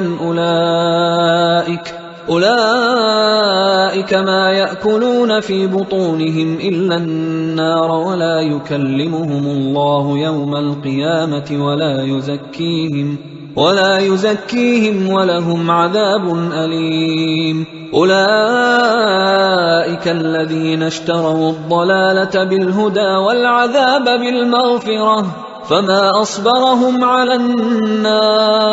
Speaker 1: أولئك ما يأكلون في بطونهم إلا النار ولا يكلمهم الله يوم القيامة ولا يزكيهم ولهم عذاب أليم أولئك الذين اشتروا الضلالة بالهدى والعذاب بالمغفرة فما أصبرهم على النار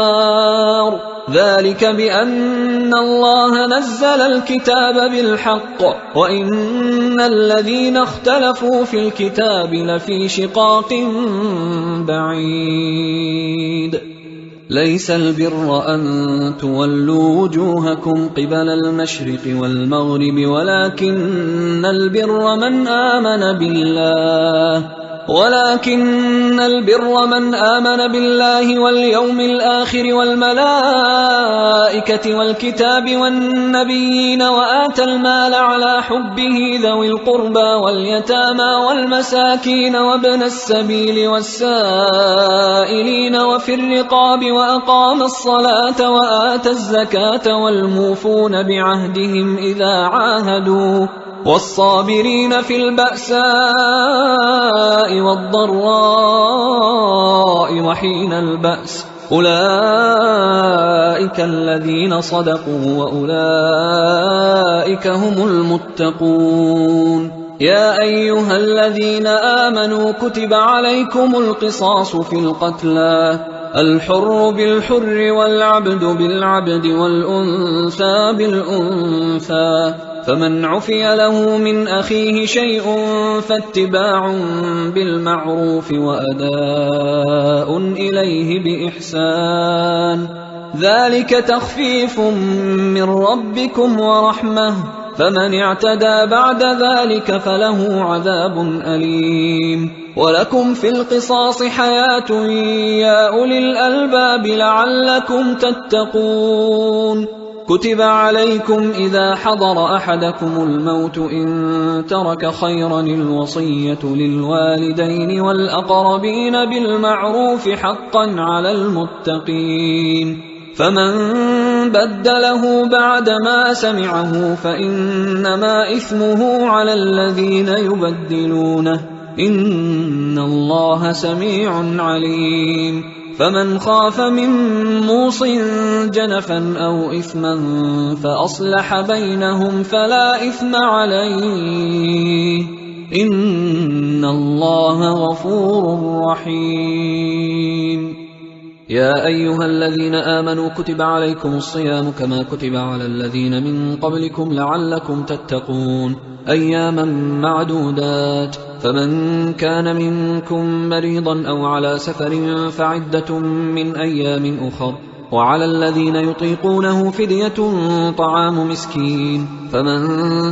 Speaker 1: ذلك بأن الله نزل الكتاب بالحق وإن الذين اختلفوا في الكتاب لفي شقاق بعيد ليس البر أن تولوا وجوهكم قبل المشرق والمغرب ولكن البر من آمن بالله واليوم الآخر والملائكة والكتاب والنبيين وآتى المال على حبه ذوي القربى واليتامى والمساكين وابن السبيل والسائلين وفي الرقاب وأقام الصلاة وآتى الزكاة والموفون بعهدهم إذا عاهدوا والصابرين في البأساء والضراء وحين البأس أولئك الذين صدقوا وأولئك هم المتقون يا أيها الذين آمنوا كتب عليكم القصاص في القتلى الحر بالحر والعبد بالعبد والأنثى بالأنثى فمن عفي له من أخيه شيء فاتباع بالمعروف وأداء إليه بإحسان ذلك تخفيف من ربكم ورحمة فمن اعتدى بعد ذلك فله عذاب أليم ولكم في القصاص حياة يا أولي الألباب لعلكم تتقون كتب عليكم إذا حضر أحدكم الموت إن ترك خيرا الوصية للوالدين والأقربين بالمعروف حقا على المتقين فمن بدله بعدما سمعه فإنما إثمه على الذين يبدلونه إن الله سميع عليم فمن خاف من موص جنفا أو إثما فأصلح بينهم فلا إثم عليه إن الله غفور رحيم. يا أيها الذين آمنوا كتب عليكم الصيام كما كتب على الذين من قبلكم لعلكم تتقون أياما معدودات، فمن كان منكم مريضا أو على سفر فعدة من أيام أخر، وعلى الذين يطيقونه فدية طعام مسكين، فمن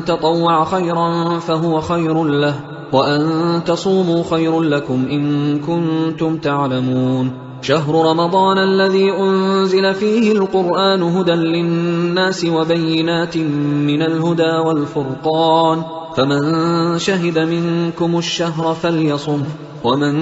Speaker 1: تطوع خيرا فهو خير له، وأن تصوموا خير لكم إن كنتم تعلمون. شهر رمضان الذي أنزل فيه القرآن هدى للناس وبينات من الهدى والفرقان، فمن شهد منكم الشهر فليصمه، ومن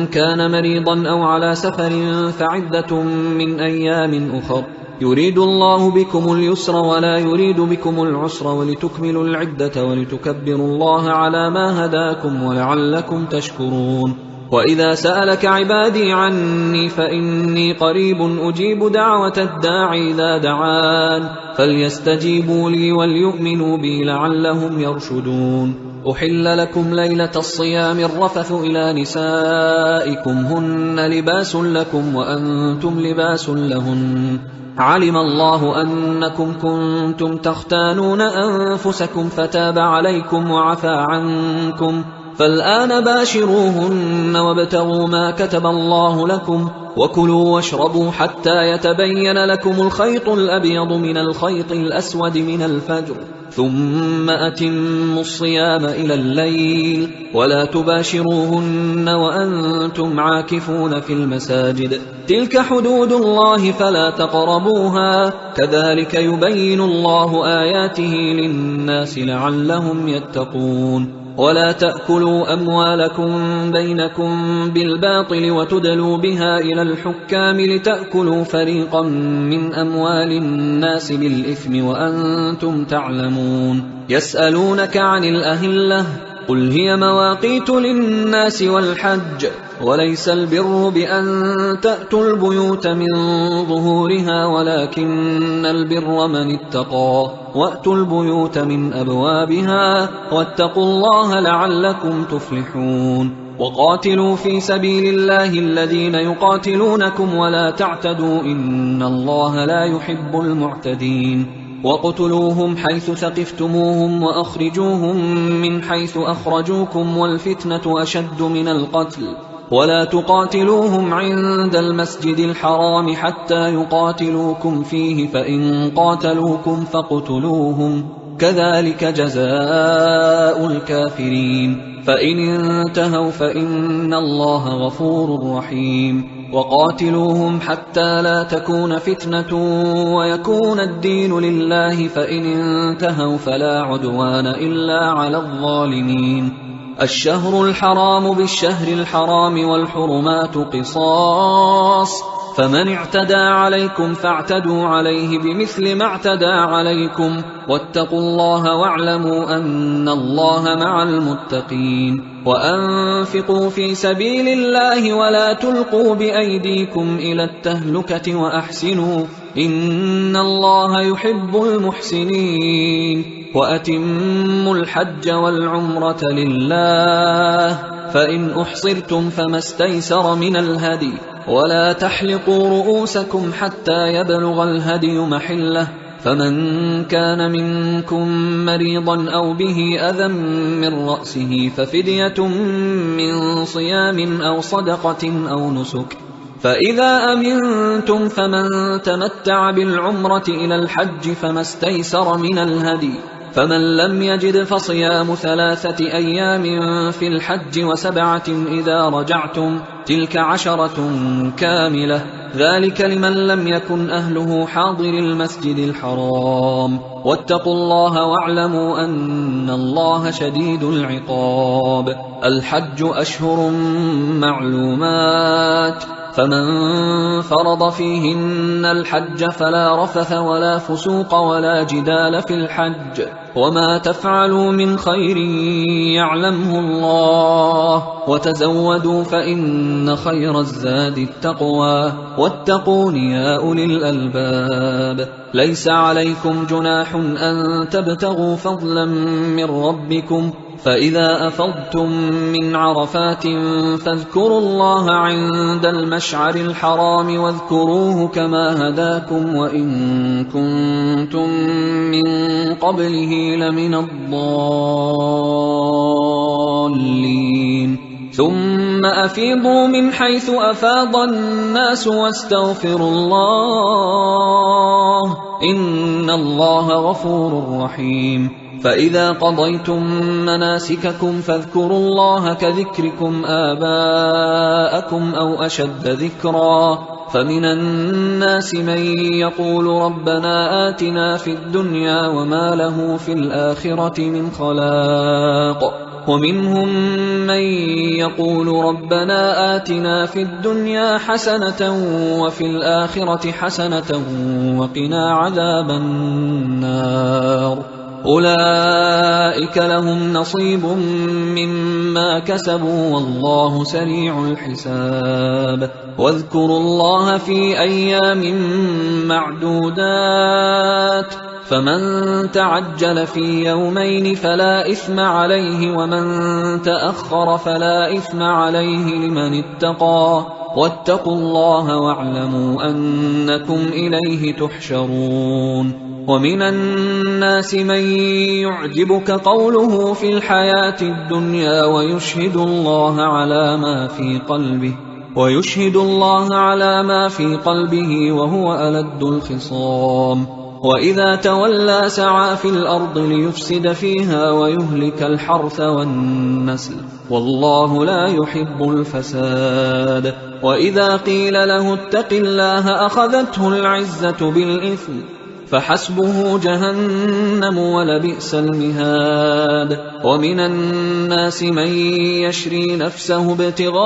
Speaker 1: كان مريضا أو على سفر فعدة من أيام أخر، يريد الله بكم اليسر ولا يريد بكم العسر ولتكملوا العدة ولتكبروا الله على ما هداكم ولعلكم تشكرون. وإذا سألك عبادي عني فإني قريب أجيب دعوة الداعي إذا دعان، فليستجيبوا لي وليؤمنوا بي لعلهم يرشدون. أحل لكم ليلة الصيام الرفث إلى نسائكم هن لباس لكم وأنتم لباس لهن، علم الله أنكم كنتم تختانون أنفسكم فتاب عليكم وعفى عنكم، فالآن باشروهن وابتغوا ما كتب الله لكم، وكلوا واشربوا حتى يتبين لكم الخيط الأبيض من الخيط الأسود من الفجر، ثم أتموا الصيام إلى الليل، ولا تباشروهن وأنتم عاكفون في المساجد، تلك حدود الله فلا تقربوها، كذلك يبين الله آياته للناس لعلهم يتقون. ولا تأكلوا أموالكم بينكم بالباطل وتدلوا بها إلى الحكام لتأكلوا فريقا من أموال الناس بالإثم وأنتم تعلمون. يسألونك عن الأهلة قل هي مواقيت للناس والحج، وليس البر بأن تأتوا البيوت من ظهورها ولكن البر من اتقى، وأتوا البيوت من أبوابها واتقوا الله لعلكم تفلحون. وقاتلوا في سبيل الله الذين يقاتلونكم ولا تعتدوا إن الله لا يحب المعتدين. وقتلوهم حيث ثقفتموهم وأخرجوهم من حيث أخرجوكم والفتنة أشد من القتل، ولا تقاتلوهم عند المسجد الحرام حتى يقاتلوكم فيه، فإن قاتلوكم فاقتلوهم، كذلك جزاء الكافرين، فإن انتهوا فإن الله غفور رحيم. وقاتلوهم حتى لا تكون فتنة ويكون الدين لله، فإن انتهوا فلا عدوان إلا على الظالمين. الشهر الحرام بالشهر الحرام والحرمات قصاص، فمن اعتدى عليكم فاعتدوا عليه بمثل ما اعتدى عليكم، واتقوا الله واعلموا أن الله مع المتقين. وأنفقوا في سبيل الله ولا تلقوا بأيديكم إلى التهلكة وأحسنوا إن الله يحب المحسنين. وأتموا الحج والعمرة لله، فإن أحصرتم فما استيسر من الهدي، ولا تحلقوا رؤوسكم حتى يبلغ الهدي محله، فمن كان منكم مريضا أو به أذى من رأسه ففدية من صيام أو صدقة أو نسك، فإذا أمنتم فمن تمتع بالعمرة إلى الحج فما استيسر من الهدي، فمن لم يجد فصيام 3 أيام في الحج و7 إذا رجعتم، تلك 10 كاملة، ذلك لمن لم يكن أهله حاضر المسجد الحرام. واتقوا الله واعلموا أن الله شديد العقاب. الحج أشهر معلومات، فمن فرض فيهن الحج فلا رفث ولا فسوق ولا جدال في الحج وما تفعلوا من خير يعلمه الله وتزودوا فإن خير الزاد التقوى واتقون يا أولي الألباب ليس عليكم جناح أن تبتغوا فضلا من ربكم فإذا أفضتم من عرفات فاذكروا الله عند المشعر الحرام واذكروه كما هداكم وإن كنتم من قبله لمن الضالين ثم أفيضوا من حيث أفاض الناس واستغفروا الله إن الله غفور رحيم فإذا قضيتم مناسككم فاذكروا الله كذكركم آباءكم أو أشد ذكرا فمن الناس من يقول ربنا آتنا في الدنيا وما له في الآخرة من خلاق ومنهم من يقول ربنا آتنا في الدنيا حسنة وفي الآخرة حسنة وقنا عذاب النار أولئك لهم نصيب مما كسبوا والله سريع الحساب واذكروا الله في أيام معدودات فمن تعجل في يومين فلا إثم عليه ومن تأخر فلا إثم عليه لمن اتقى واتقوا الله واعلموا أنكم إليه تحشرون ومن الناس من يعجبك قوله في الحياة الدنيا ويشهد الله على ما في قلبه وهو ألد الخصام وإذا تولى سعى في الأرض ليفسد فيها ويهلك الحرث والنسل والله لا يحب الفساد وإذا قيل له اتق الله أخذته العزة بالإثم فحسبه جهنم ولبئس المهاد ومن الناس من يشري نفسه ابتغاء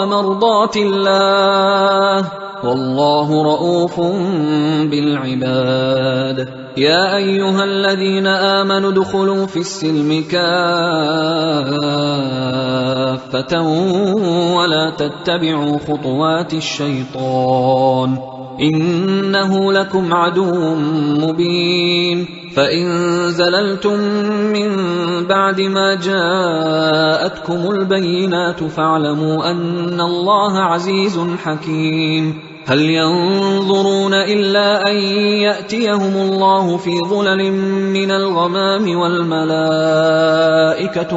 Speaker 1: مرضات الله والله رؤوف بالعباد يا أيها الذين آمنوا ادخلوا في السلم كافة ولا تتبعوا خطوات الشيطان إنه لكم عدو مبين فإن زللتم من بعد ما جاءتكم البينات فاعلموا أن الله عزيز حكيم هل ينظرون إلا أن يأتيهم الله في ظلل من الغمام والملائكة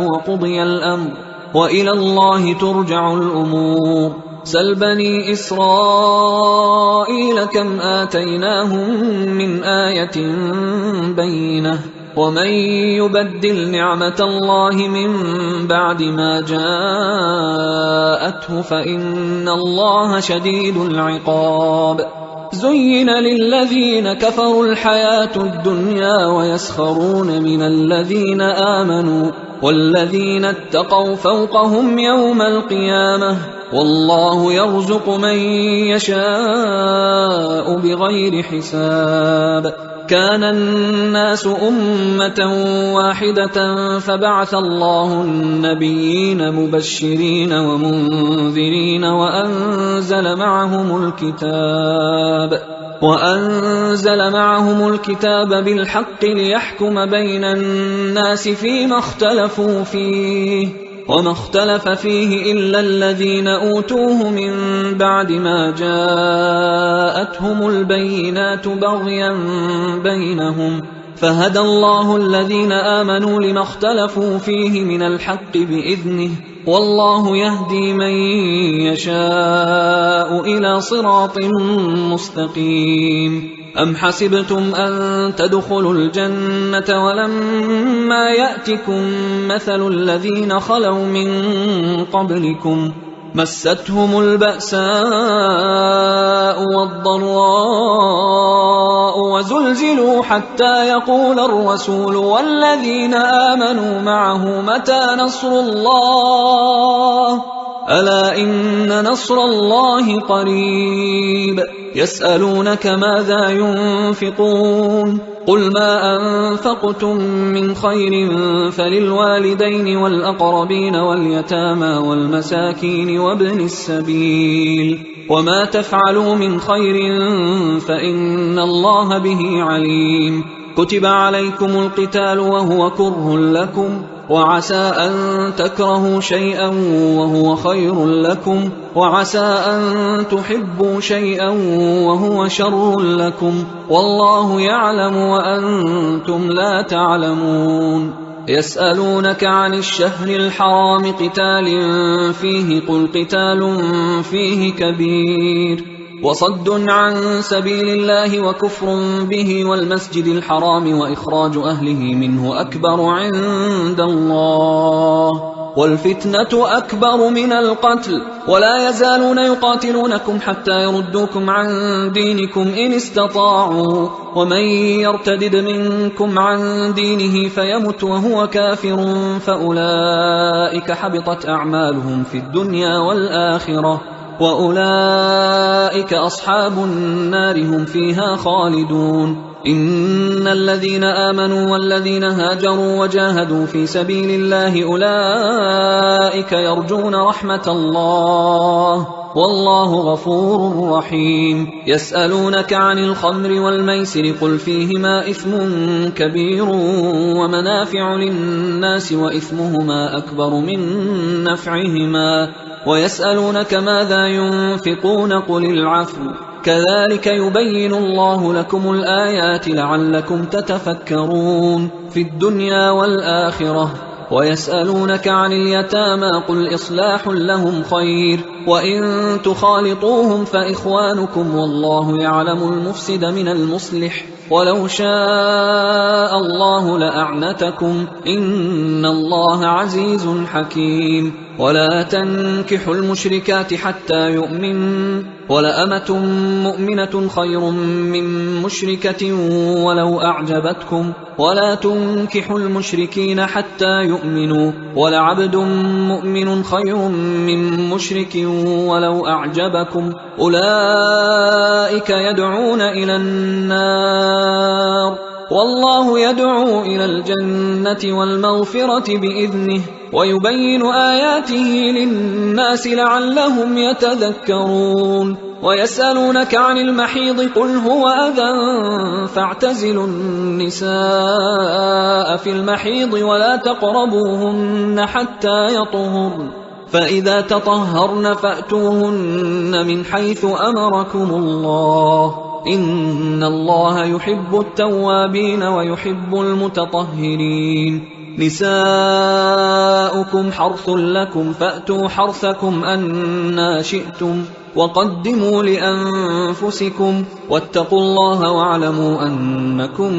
Speaker 1: وقضي الأمر وإلى الله ترجع الأمور سل بني إسرائيل كم آتيناهم من آية بينة ومن يبدل نعمة الله من بعد ما جاءته فإن الله شديد العقاب زين للذين كفروا الحياة الدنيا ويسخرون من الذين آمنوا والذين اتقوا فوقهم يوم القيامة والله يرزق من يشاء بغير حساب كان الناس أمة واحدة فبعث الله النبيين مبشرين ومنذرين وأنزل معهم الكتاب بالحق ليحكم بين الناس فيما اختلفوا فيه وما اختلف فيه إلا الذين أوتوه من بعد ما جاءتهم البينات بغيا بينهم فهدى الله الذين آمنوا لما اختلفوا فيه من الحق بإذنه والله يهدي من يشاء إلى صراط مستقيم أم حسبتم أن تدخلوا الجنة ولما يأتكم مثل الذين خلوا من قبلكم مستهم البأساء والضراء وزلزلوا حتى يقول الرسول والذين آمنوا معه متى نصر الله ألا إن نصر الله قريب يسألونك ماذا ينفقون قل ما أنفقتم من خير فللوالدين والأقربين واليتامى والمساكين وابن السبيل وما تفعلوا من خير فإن الله به عليم كتب عليكم القتال وهو كره لكم وعسى أن تكرهوا شيئا وهو خير لكم وعسى أن تحبوا شيئا وهو شر لكم والله يعلم وأنتم لا تعلمون يسألونك عن الشهر الحرام قتال فيه قل قتال فيه كبير وصد عن سبيل الله وكفر به والمسجد الحرام وإخراج أهله منه أكبر عند الله والفتنة أكبر من القتل ولا يزالون يقاتلونكم حتى يردوكم عن دينكم إن استطاعوا ومن يرتدد منكم عن دينه فيمت وهو كافر فأولئك حبطت أعمالهم في الدنيا والآخرة وأولئك أصحاب النار هم فيها خالدون إن الذين آمنوا والذين هاجروا وجاهدوا في سبيل الله أولئك يرجون رحمة الله والله غفور رحيم يسألونك عن الخمر والميسر قل فيهما إثم كبير ومنافع للناس وإثمهما أكبر من نفعهما ويسألونك ماذا ينفقون قل العفو كذلك يبين الله لكم الآيات لعلكم تتفكرون في الدنيا والآخرة ويسألونك عن اليتامى قل إصلاح لهم خير وإن تخالطوهم فإخوانكم والله يعلم المفسد من المصلح ولو شاء الله لأعنتكم إن الله عزيز حكيم ولا تنكحوا المشركات حتى يؤمنوا ولأمة مؤمنة خير من مشركة ولو أعجبتكم ولا تنكحوا المشركين حتى يؤمنوا ولعبد مؤمن خير من مشرك ولو أعجبكم أولئك يدعون إلى النار والله يدعو إلى الجنة والمغفرة بإذنه ويبين آياته للناس لعلهم يتذكرون ويسألونك عن المحيض قل هو أذى فاعتزلوا النساء في المحيض ولا تقربوهن حتى يطهرن فإذا تطهرن فأتوهن من حيث أمركم الله إن الله يحب التوابين ويحب المتطهرين نساؤكم حرث لكم فأتوا حرثكم أنى شئتم وقدموا لأنفسكم واتقوا الله واعلموا أنكم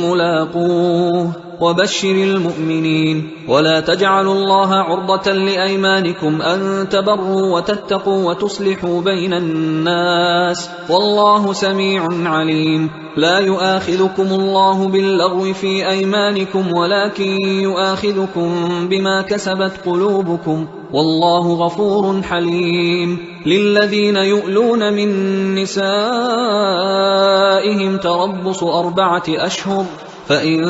Speaker 1: ملاقوه وبشر المؤمنين ولا تجعلوا الله عرضة لأيمانكم أن تبروا وتتقوا وتصلحوا بين الناس والله سميع عليم لا يؤاخذكم الله باللغو في أيمانكم ولكن يؤاخذكم بما كسبت قلوبكم والله غفور حليم للذين يؤلون من نسائهم تربص 4 أشهر فإن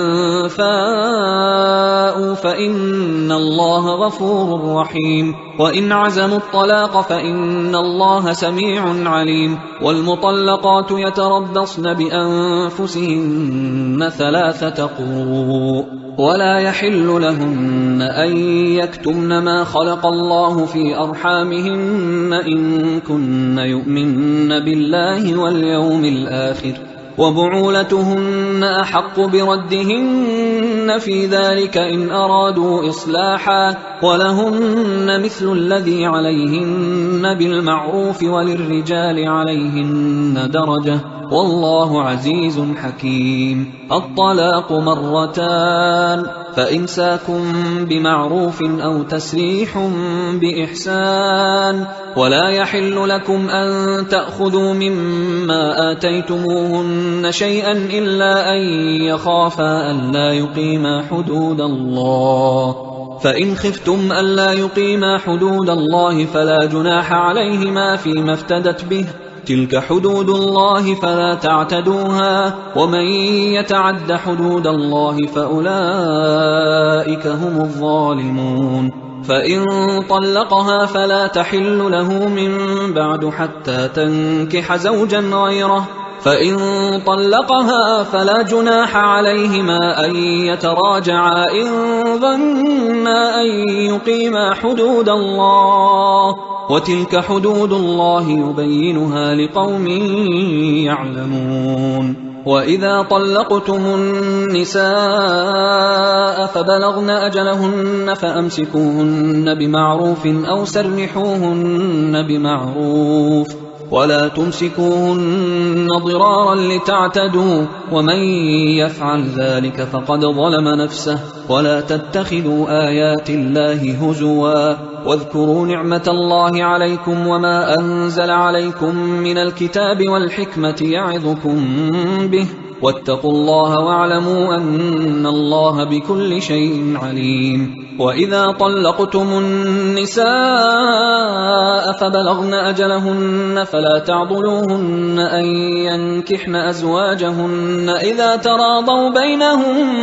Speaker 1: فاءوا فإن الله غفور رحيم وإن عزموا الطلاق فإن الله سميع عليم والمطلقات يتربصن بأنفسهن 3 قروء ولا يحل لهن أن يكتمن ما خلق الله في أرحامهن إن كن يؤمن بالله واليوم الآخر وبعولتهن أحق بردهن في ذلك إن أرادوا إصلاحا ولهن مثل الذي عليهن بالمعروف وللرجال عليهن درجة والله عزيز حكيم الطلاق 2 فإمساك بمعروف أو تسريح بإحسان ولا يحل لكم أن تأخذوا مما آتيتموهن شيئا إلا أن يخافا ألا يقيما حدود الله فإن خفتم ألا يقيما حدود الله فلا جناح عليهما فيما افتدت به، تلك حدود الله فلا تعتدوها، ومن يتعد حدود الله فأولئك هم الظالمون. فإن طلقها فلا تحل له من بعد حتى تنكح زوجا غيره، فإن طلقها فلا جناح عليهما أن يتراجعا إن ظنا أن يقيما حدود الله، وتلك حدود الله يبينها لقوم يعلمون. وإذا طلقتم النساء فبلغن أجلهن فأمسكوهن بمعروف أو سرحوهن بمعروف، ولا تمسكوهن ضرارا لتعتدوا، ومن يفعل ذلك فقد ظلم نفسه. ولا تتخذوا آيات الله هزوا، واذكروا نعمة الله عليكم وما أنزل عليكم من الكتاب والحكمة يعظكم به، واتقوا الله واعلموا أن الله بكل شيء عليم. وإذا طلقتم النساء فبلغن أجلهن فلا تعضلوهن أن ينكحن أزواجهن إذا تراضوا بينهم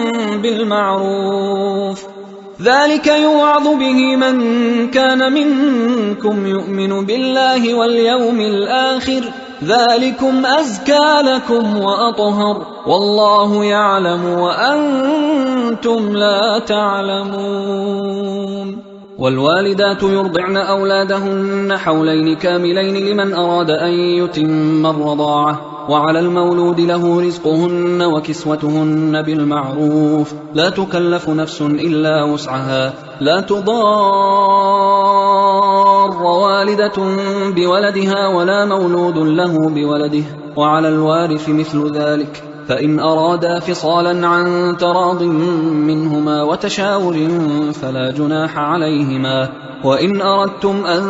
Speaker 1: بالمعروف، ذلك يوعظ به من كان منكم يؤمن بالله واليوم الآخر، ذلكم أزكى لكم وأطهر، والله يعلم وأنتم لا تعلمون. والوالدات يرضعن أولادهن حولين كاملين لمن أراد أن يتم الرضاعة، وعلى المولود له رزقهن وكسوتهن بالمعروف، لا تكلف نفس إلا وسعها، لا تضار والدة بولدها ولا مولود له بولده، وعلى الوارث مثل ذلك، فإن أرادا فصالا عن تراض منهما وتشاور فلا جناح عليهما. وإن أردتم أن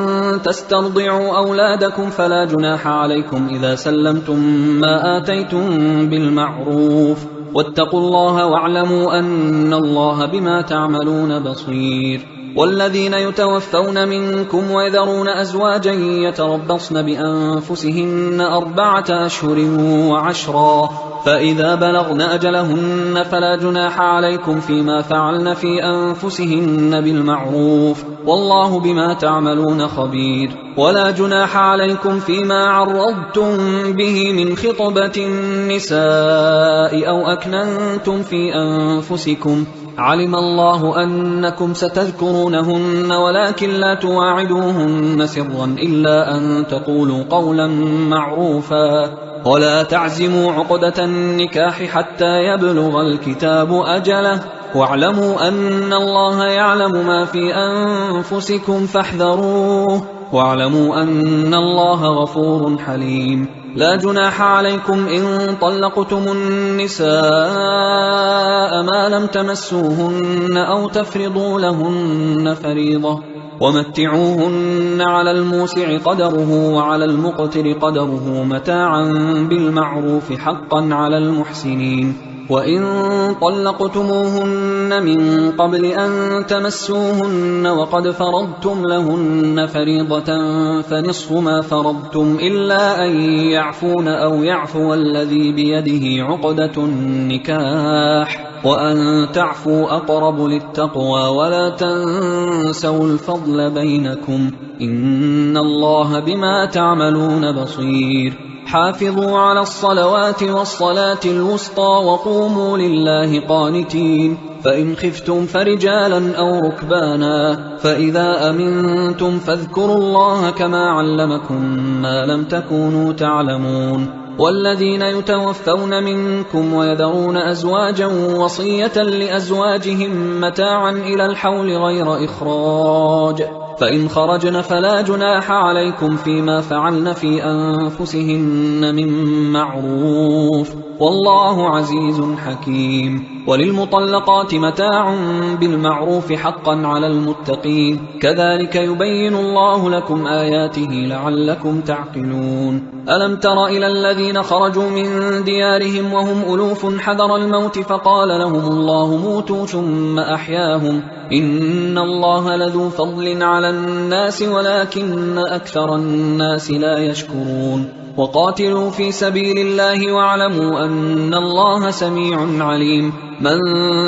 Speaker 1: تسترضعوا أولادكم فلا جناح عليكم إذا سلمتم ما آتيتم بالمعروف، واتقوا الله واعلموا أن الله بما تعملون بصير. والذين يتوفون منكم ويذرون أزواجا يتربصن بأنفسهن 4 أشهر و10، فإذا بلغن أجلهن فلا جناح عليكم فيما فعلن في أنفسهن بالمعروف، والله بما تعملون خبير. ولا جناح عليكم فيما عرضتم به من خطبة النساء أو أكننتم في أنفسكم، علم الله أنكم ستذكرونهن ولكن لا تواعدوهن سرا إلا أن تقولوا قولا معروفا، ولا تعزموا عقدة النكاح حتى يبلغ الكتاب أجله، واعلموا أن الله يعلم ما في أنفسكم فاحذروه، واعلموا أن الله غفور حليم. لا جناح عليكم إن طلقتم النساء ما لم تمسوهن أو تفرضوا لهن فريضة، ومتعوهن على الموسع قدره وعلى المقتر قدره متاعا بالمعروف حقا على المحسنين. وإن طلقتموهن من قبل أن تمسوهن وقد فرضتم لهن فريضة فنصف ما فرضتم إلا أن يعفون أو يعفو الذي بيده عقدة النكاح، وأن تعفوا أقرب للتقوى، ولا تنسوا الفضل بينكم، إن الله بما تعملون بصير. حافظوا على الصلوات والصلاة الوسطى وقوموا لله قانتين، فإن خفتم فرجالا أو ركبانا، فإذا أمنتم فاذكروا الله كما علمكم ما لم تكونوا تعلمون. والذين يتوفون منكم ويذرون أزواجا وصية لأزواجهم متاعا إلى الحول غير إخراج، فإن خرجن فلا جناح عليكم فيما فعلن في أنفسهن من معروف، والله عزيز حكيم. وللمطلقات متاع بالمعروف حقا على المتقين، كذلك يبين الله لكم آياته لعلكم تعقلون. ألم تر إلى الذين خرجوا من ديارهم وهم ألوف حذر الموت فقال لهم الله موتوا ثم أحياهم، إن الله لذو فضل على الناس ولكن أكثر الناس لا يشكرون. وقاتلوا في سبيل الله واعلموا أن الله سميع عليم. من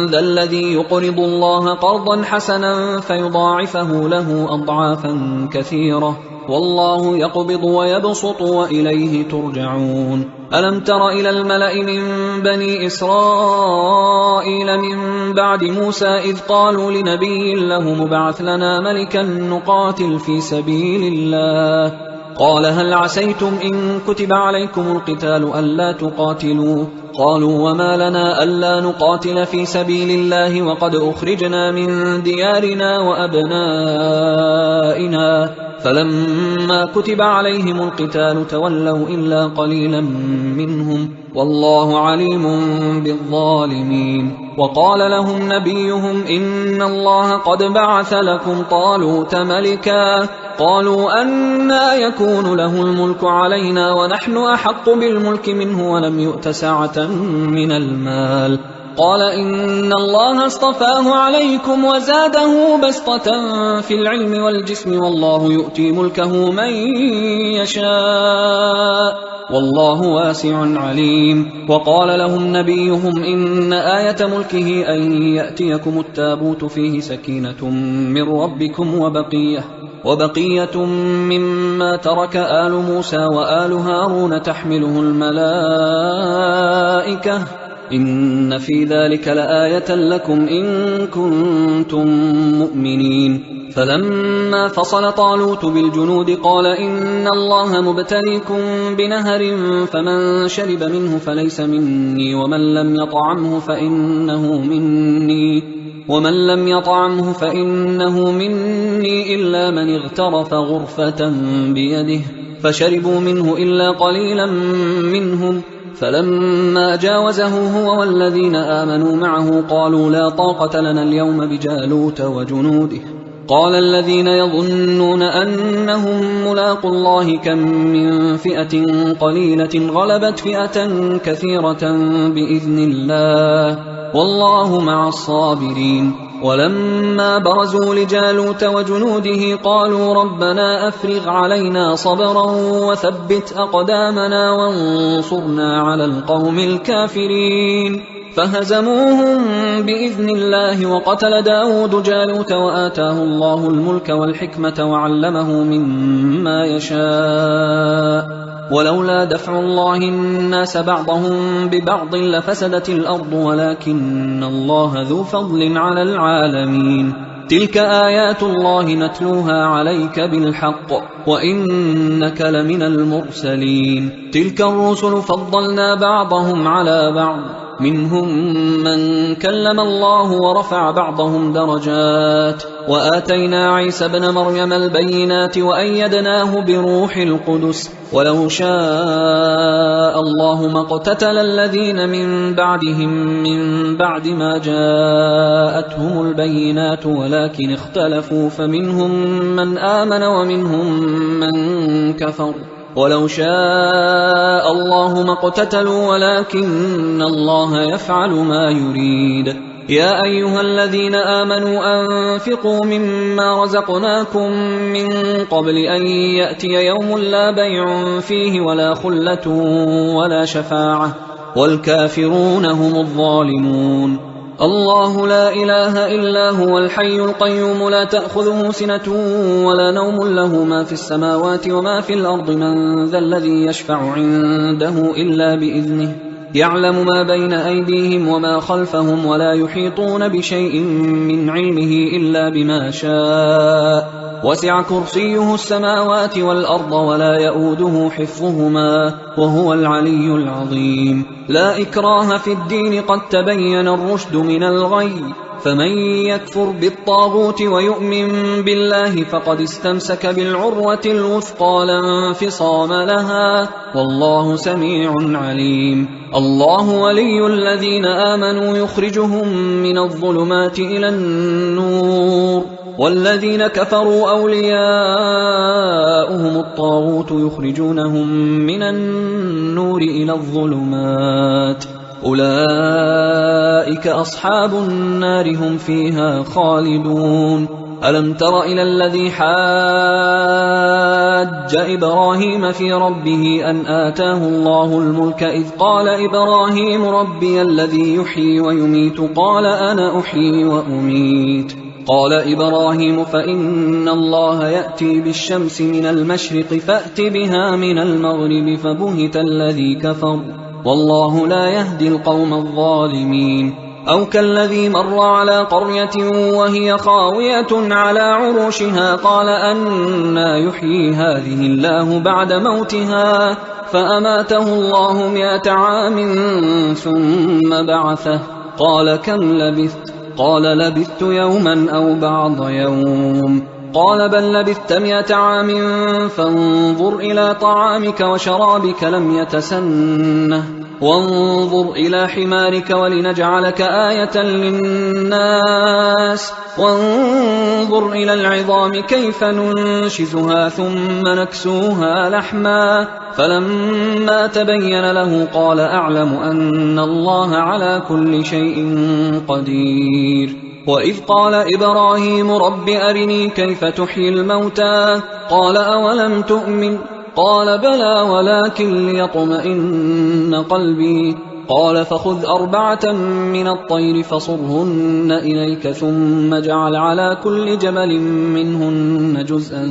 Speaker 1: ذا الذي يقرض الله قرضا حسنا فيضاعفه له أضعافا كثيرة، والله يقبض ويبسط وإليه ترجعون. ألم تر إلى الملأ من بني إسرائيل من بعد موسى إذ قالوا لنبي له مبعث لنا ملكا نقاتل في سبيل الله، قال هل عسيتم إن كتب عليكم القتال ألا تقاتلوا؟ قالوا وما لنا ألا نقاتل في سبيل الله وقد أخرجنا من ديارنا وأبنائنا، فلما كتب عليهم القتال تولوا إلا قليلا منهم، والله عليم بالظالمين. وقال لهم نبيهم إن الله قد بعث لكم طالوت ملكا، قالوا أنى يكون له الملك علينا ونحن أحق بالملك منه ولم يؤت سعة من المال، قال إن الله اصطفاه عليكم وزاده بسطة في العلم والجسم والله يؤتي ملكه من يشاء والله واسع عليم. وقال لهم نبيهم إن آية ملكه أن يأتيكم التابوت فيه سكينة من ربكم وبقية مما ترك آل موسى وآل هارون تحمله الملائكة، إن في ذلك لآية لكم إن كنتم مؤمنين. فلما فصل طالوت بالجنود قال إن الله مبتليكم بنهر فمن شرب منه فليس مني ومن لم يطعمه فإنه مني إلا من اغترف غرفة بيده، فشربوا منه إلا قليلا منهم. فلما جاوزه هو والذين آمنوا معه قالوا لا طاقة لنا اليوم بجالوت وجنوده. قال الذين يظنون أنهم ملاقوا الله كم من فئة قليلة غلبت فئة كثيرة بإذن الله والله مع الصابرين. ولما برزوا لجالوت وجنوده قالوا ربنا أفرغ علينا صبرا وثبت أقدامنا وانصرنا على القوم الكافرين، فهزموهم بإذن الله. وقتل داود جالوت وآتاه الله الملك والحكمة وعلمه مما يشاء، ولولا دفع الله الناس بعضهم ببعض لفسدت الأرض ولكن الله ذو فضل على العالمين. تلك آيات الله نتلوها عليك بالحق وإنك لمن المرسلين. تلك الرسل فضلنا بعضهم على بعض، منهم من كلم الله ورفع بعضهم درجات، وآتينا عيسى ابن مريم البينات وأيدناه بروح القدس، ولو شاء الله ما اقتتل الذين من بعدهم من بعد ما جاءتهم البينات ولكن اختلفوا فمنهم من آمن ومنهم من كفر، ولو شاء الله ما اقتتلوا ولكن الله يفعل ما يريد. يا أيها الذين آمنوا أنفقوا مما رزقناكم من قبل أن يأتي يوم لا بيع فيه ولا خلة ولا شفاعة والكافرون هم الظالمون. الله لا إله إلا هو الحي القيوم لا تأخذه سنة ولا نوم له ما في السماوات وما في الأرض من ذا الذي يشفع عنده إلا بإذنه يعلم ما بين أيديهم وما خلفهم ولا يحيطون بشيء من علمه إلا بما شاء وسع كرسيه السماوات والأرض ولا يؤوده حفظهما وهو العلي العظيم. لا إكراه في الدين قد تبين الرشد من الغي فمن يكفر بالطاغوت ويؤمن بالله فقد استمسك بالعروة الوثقى لا انفصام لها، والله سميع عليم. الله ولي الذين آمنوا يخرجهم من الظلمات إلى النور، والذين كفروا أولياؤهم الطاغوت يخرجونهم من النور إلى الظلمات، أولئك أصحاب النار هم فيها خالدون. ألم تر إلى الذي حاج إبراهيم في ربه أن آتاه الله الملك إذ قال إبراهيم ربي الذي يحيي ويميت قال أنا أحيي وأميت. قال إبراهيم فإن الله يأتي بالشمس من المشرق فأت بها من المغرب فبهت الذي كفر والله لا يهدي القوم الظالمين. أو كالذي مر على قرية وهي خاوية على عروشها قال أنى يحيي هذه الله بعد موتها فأماته الله 100 عام ثم بعثه قال كم لبثت؟ قال لبثت يوما أو بعض يوم. قال بل لبثت 100 عام فانظر إلى طعامك وشرابك لم يتسنه وانظر إلى حمارك ولنجعلك آية للناس وانظر إلى العظام كيف ننشزها ثم نكسوها لحما فلما تبين له قال أعلم أن الله على كل شيء قدير. وإذ قال إبراهيم رب أرني كيف تحيي الموتى قال أولم تؤمن قال بلى ولكن ليطمئن قلبي قال فخذ 4 من الطير فصرهن إليك ثم اجعل على كل جبل منهن جزءا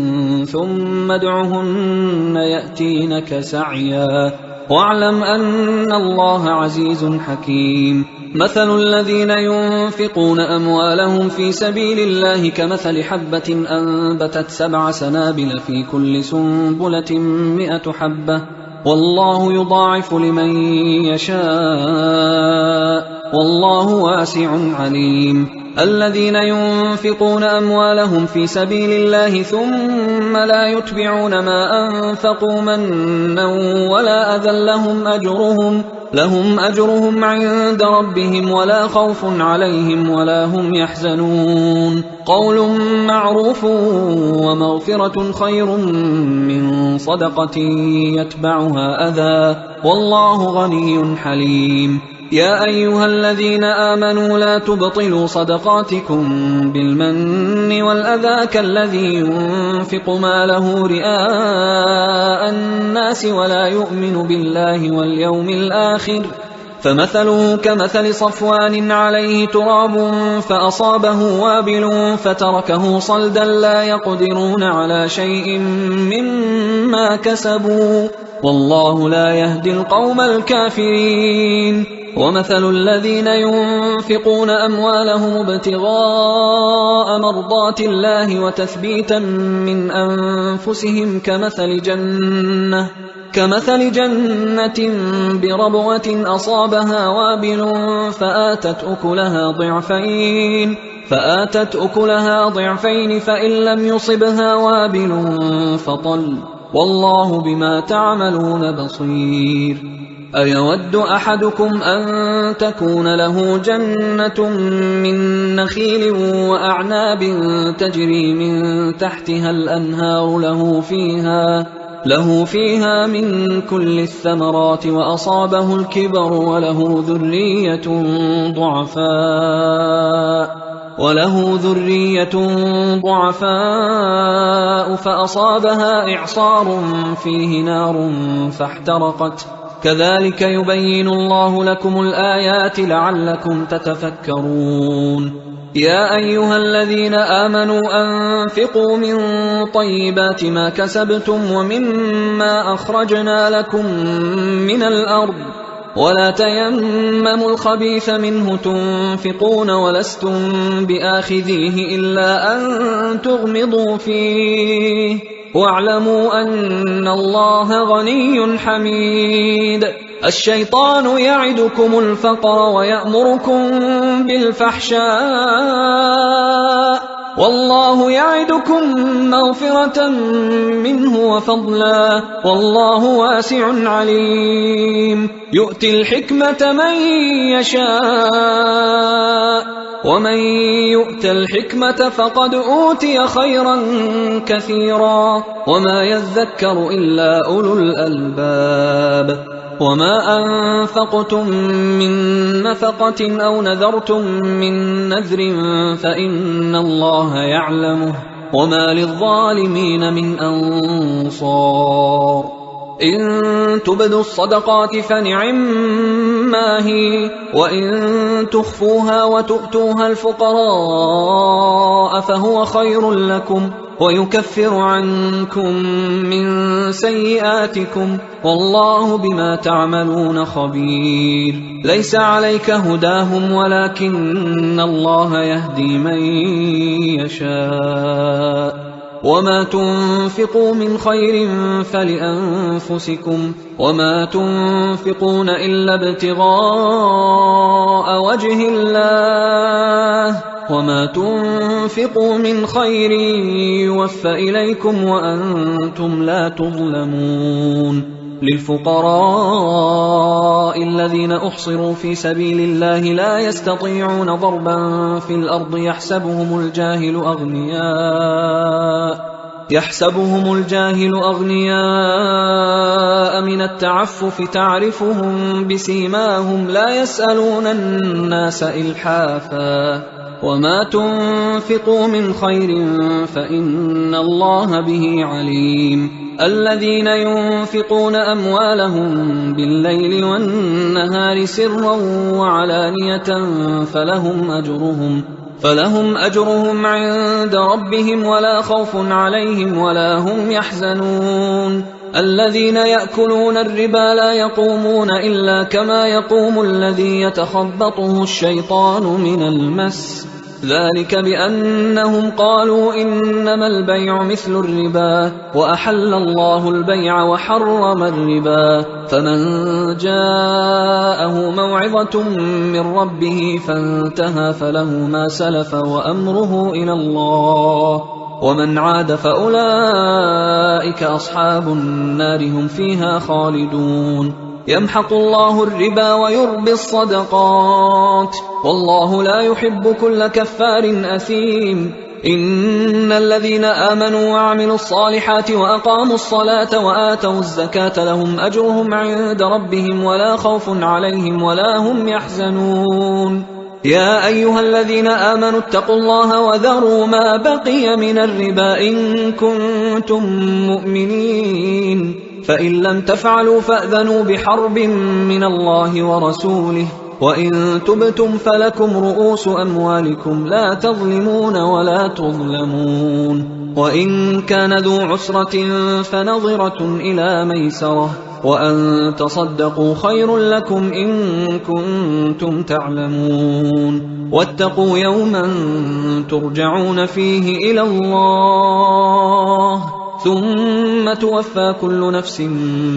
Speaker 1: ثم ادعهن يأتينك سعيا واعلم أن الله عزيز حكيم. مثل الذين ينفقون أموالهم في سبيل الله كمثل حبة أنبتت 7 سنابل في كل سنبلة 100 حبة والله يضاعف لمن يشاء والله واسع عليم. الذين ينفقون أموالهم في سبيل الله ثم لا يتبعون ما أنفقوا منا ولا أذى لهم أجرهم عند ربهم ولا خوف عليهم ولا هم يحزنون. قول معروف ومغفرة خير من صدقة يتبعها أذى والله غني حليم. يا أيها الذين آمنوا لا تبطلوا صدقاتكم بالمن والأذى كالذي ينفق ماله رئاء الناس ولا يؤمن بالله واليوم الآخر فمثله كمثل صفوان عليه تراب فأصابه وابل فتركه صلدا لا يقدرون على شيء مما كسبوا والله لا يهدي القوم الكافرين. ومثل الذين ينفقون أموالهم ابتغاء مرضات الله وتثبيتا من أنفسهم كمثل جنة بربوة أصابها وابل فآتت أكلها ضعفين فإن لم يصبها وابل فطل والله بما تعملون بصير. أيود أحدكم أن تكون له جنة من نخيل وأعناب تجري من تحتها الأنهار له فيها من كل الثمرات وأصابه الكبر وله ذرية ضعفاء فأصابها إعصار فيه نار فاحترقت كذلك يبين الله لكم الآيات لعلكم تتفكرون. يا أيها الذين آمنوا أنفقوا من طيبات ما كسبتم ومما أخرجنا لكم من الأرض ولا تيمموا الخبيث منه تنفقون ولستم بآخذيه إلا أن تغمضوا فيه واعلموا أن الله غني حميد. الشيطان يعدكم الفقر ويأمركم بالفحشاء والله يعدكم مغفرة منه وفضلا والله واسع عليم يؤتي الحكمة من يشاء ومن يؤت الحكمة فقد أوتي خيرا كثيرا وما يذكر إلا أولو الألباب وما أنفقتم من نفقة أو نذرتم من نذر فإن الله يعلمه وما للظالمين من أنصار إن تبدوا الصدقات فنعما هي وإن تخفوها وتؤتوها الفقراء فهو خير لكم ويكفر عنكم من سيئاتكم والله بما تعملون خبير ليس عليك هداهم ولكن الله يهدي من يشاء وما تنفقوا من خير فلأنفسكم وما تنفقون إلا ابتغاء وجه الله وما تنفقوا من خير يوفى إليكم وأنتم لا تظلمون للفقراء الذين أحصروا في سبيل الله لا يستطيعون ضربا في الأرض يحسبهم الجاهل أغنياء من التعفف تعرفهم بسيماهم لا يسألون الناس إلحافا وما تنفقوا من خير فإن الله به عليم الذين ينفقون أموالهم بالليل والنهار سرا وعلانية فلهم أجرهم عند ربهم ولا خوف عليهم ولا هم يحزنون الذين يأكلون الربا لا يقومون إلا كما يقوم الذي يتخبطه الشيطان من المس ذلك بأنهم قالوا إنما البيع مثل الربا وأحل الله البيع وحرم الربا فمن جاءه موعظة من ربه فانتهى فله ما سلف وأمره إلى الله ومن عاد فأولئك أصحاب النار هم فيها خالدون يمحق الله الربا ويربي الصدقات والله لا يحب كل كفار أثيم إن الذين آمنوا وعملوا الصالحات وأقاموا الصلاة وآتوا الزكاة لهم أجرهم عند ربهم ولا خوف عليهم ولا هم يحزنون يا أيها الذين آمنوا اتقوا الله وذروا ما بقي من الربا إن كنتم مؤمنين فإن لم تفعلوا فأذنوا بحرب من الله ورسوله وإن تبتم فلكم رؤوس أموالكم لا تظلمون ولا تظلمون وإن كان ذو عسرة فنظرة إلى ميسرة وأن تصدقوا خير لكم إن كنتم تعلمون واتقوا يوما ترجعون فيه إلى الله ثم توفى كل نفس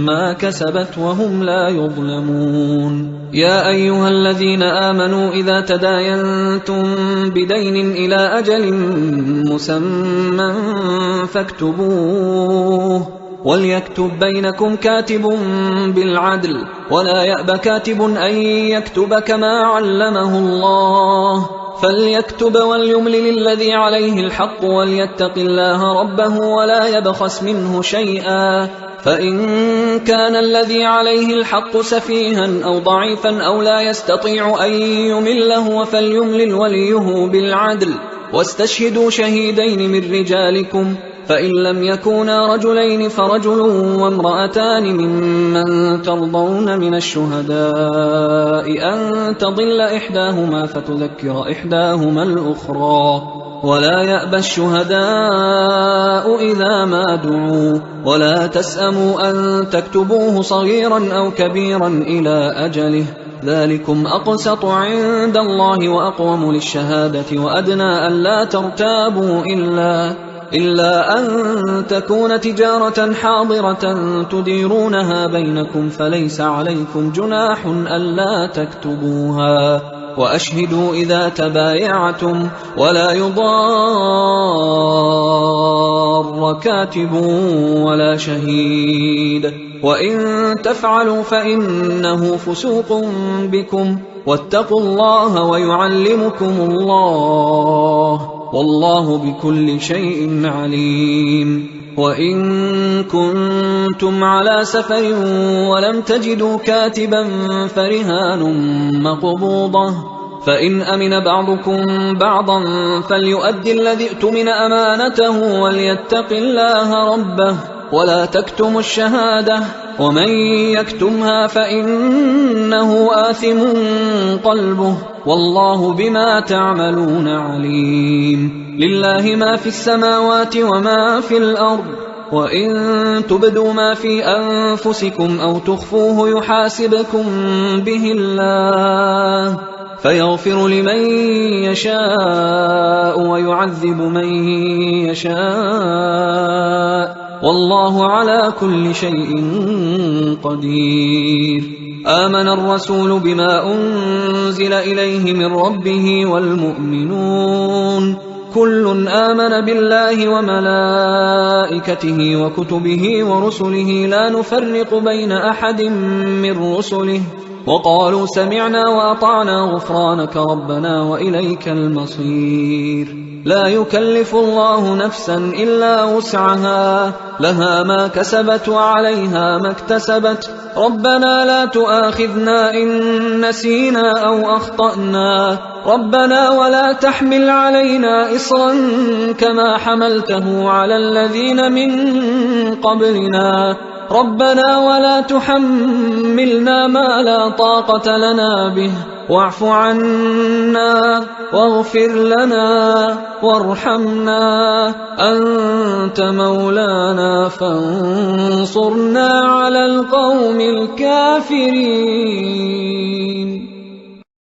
Speaker 1: ما كسبت وهم لا يظلمون يا أيها الذين آمنوا إذا تداينتم بدين إلى أجل مسمى فاكتبوه وليكتب بينكم كاتب بالعدل ولا يأب كاتب أن يكتب كما علمه الله فليكتب وليملل الذي عليه الحق وليتق الله ربه ولا يبخس منه شيئا فإن كان الذي عليه الحق سفيها أو ضعيفا أو لا يستطيع أن يمله فليملل وليه بالعدل واستشهدوا شهيدين من رجالكم فإن لم يكونا رجلين فرجل وامرأتان ممن ترضون من الشهداء أن تضل إحداهما فتذكر إحداهما الأخرى ولا يأبى الشهداء إذا ما دعوا ولا تسأموا أن تكتبوه صغيرا أو كبيرا إلى أجله ذلكم أقسط عند الله وأقوم للشهادة وأدنى ألا ترتابوا إلا أن تكون تجارة حاضرة تديرونها بينكم فليس عليكم جناح ألا تكتبوها، وأشهدوا إذا تبايعتم، ولا يضار كاتب ولا شهيد، وإن تفعلوا فإنه فسوق بكم، واتقوا الله ويعلمكم الله، والله بكل شيء عليم. وإن كنتم على سفر ولم تجدوا كاتبا فرهان مقبوضة، فإن أمن بعضكم بعضا فليؤدي الذي اؤتمن أمانته وليتق الله ربه ولا تكتموا الشهادة، ومن يكتمها فإنه آثم قلبه، والله بما تعملون عليم. لله ما في السماوات وما في الأرض، وإن تبدوا ما في أنفسكم أو تخفوه يحاسبكم به الله، فيغفر لمن يشاء ويعذب من يشاء، والله على كل شيء قدير. آمن الرسول بما أنزل إليه من ربه والمؤمنون كل آمن بالله وملائكته وكتبه ورسله لا نفرق بين أحد من رسله، وقالوا سمعنا وأطعنا غفرانك ربنا وإليك المصير. لا يكلف الله نفسا إلا وسعها، لها ما كسبت وعليها ما اكتسبت، ربنا لا تؤاخذنا إن نسينا أو أخطأنا، ربنا ولا تحمل علينا إصرا كما حملته على الذين من قبلنا، ربنا ولا تحملنا ما لا طاقة لنا به، واعف عنا واغفر لنا وارحمنا، أنت مولانا فانصرنا على القوم الكافرين.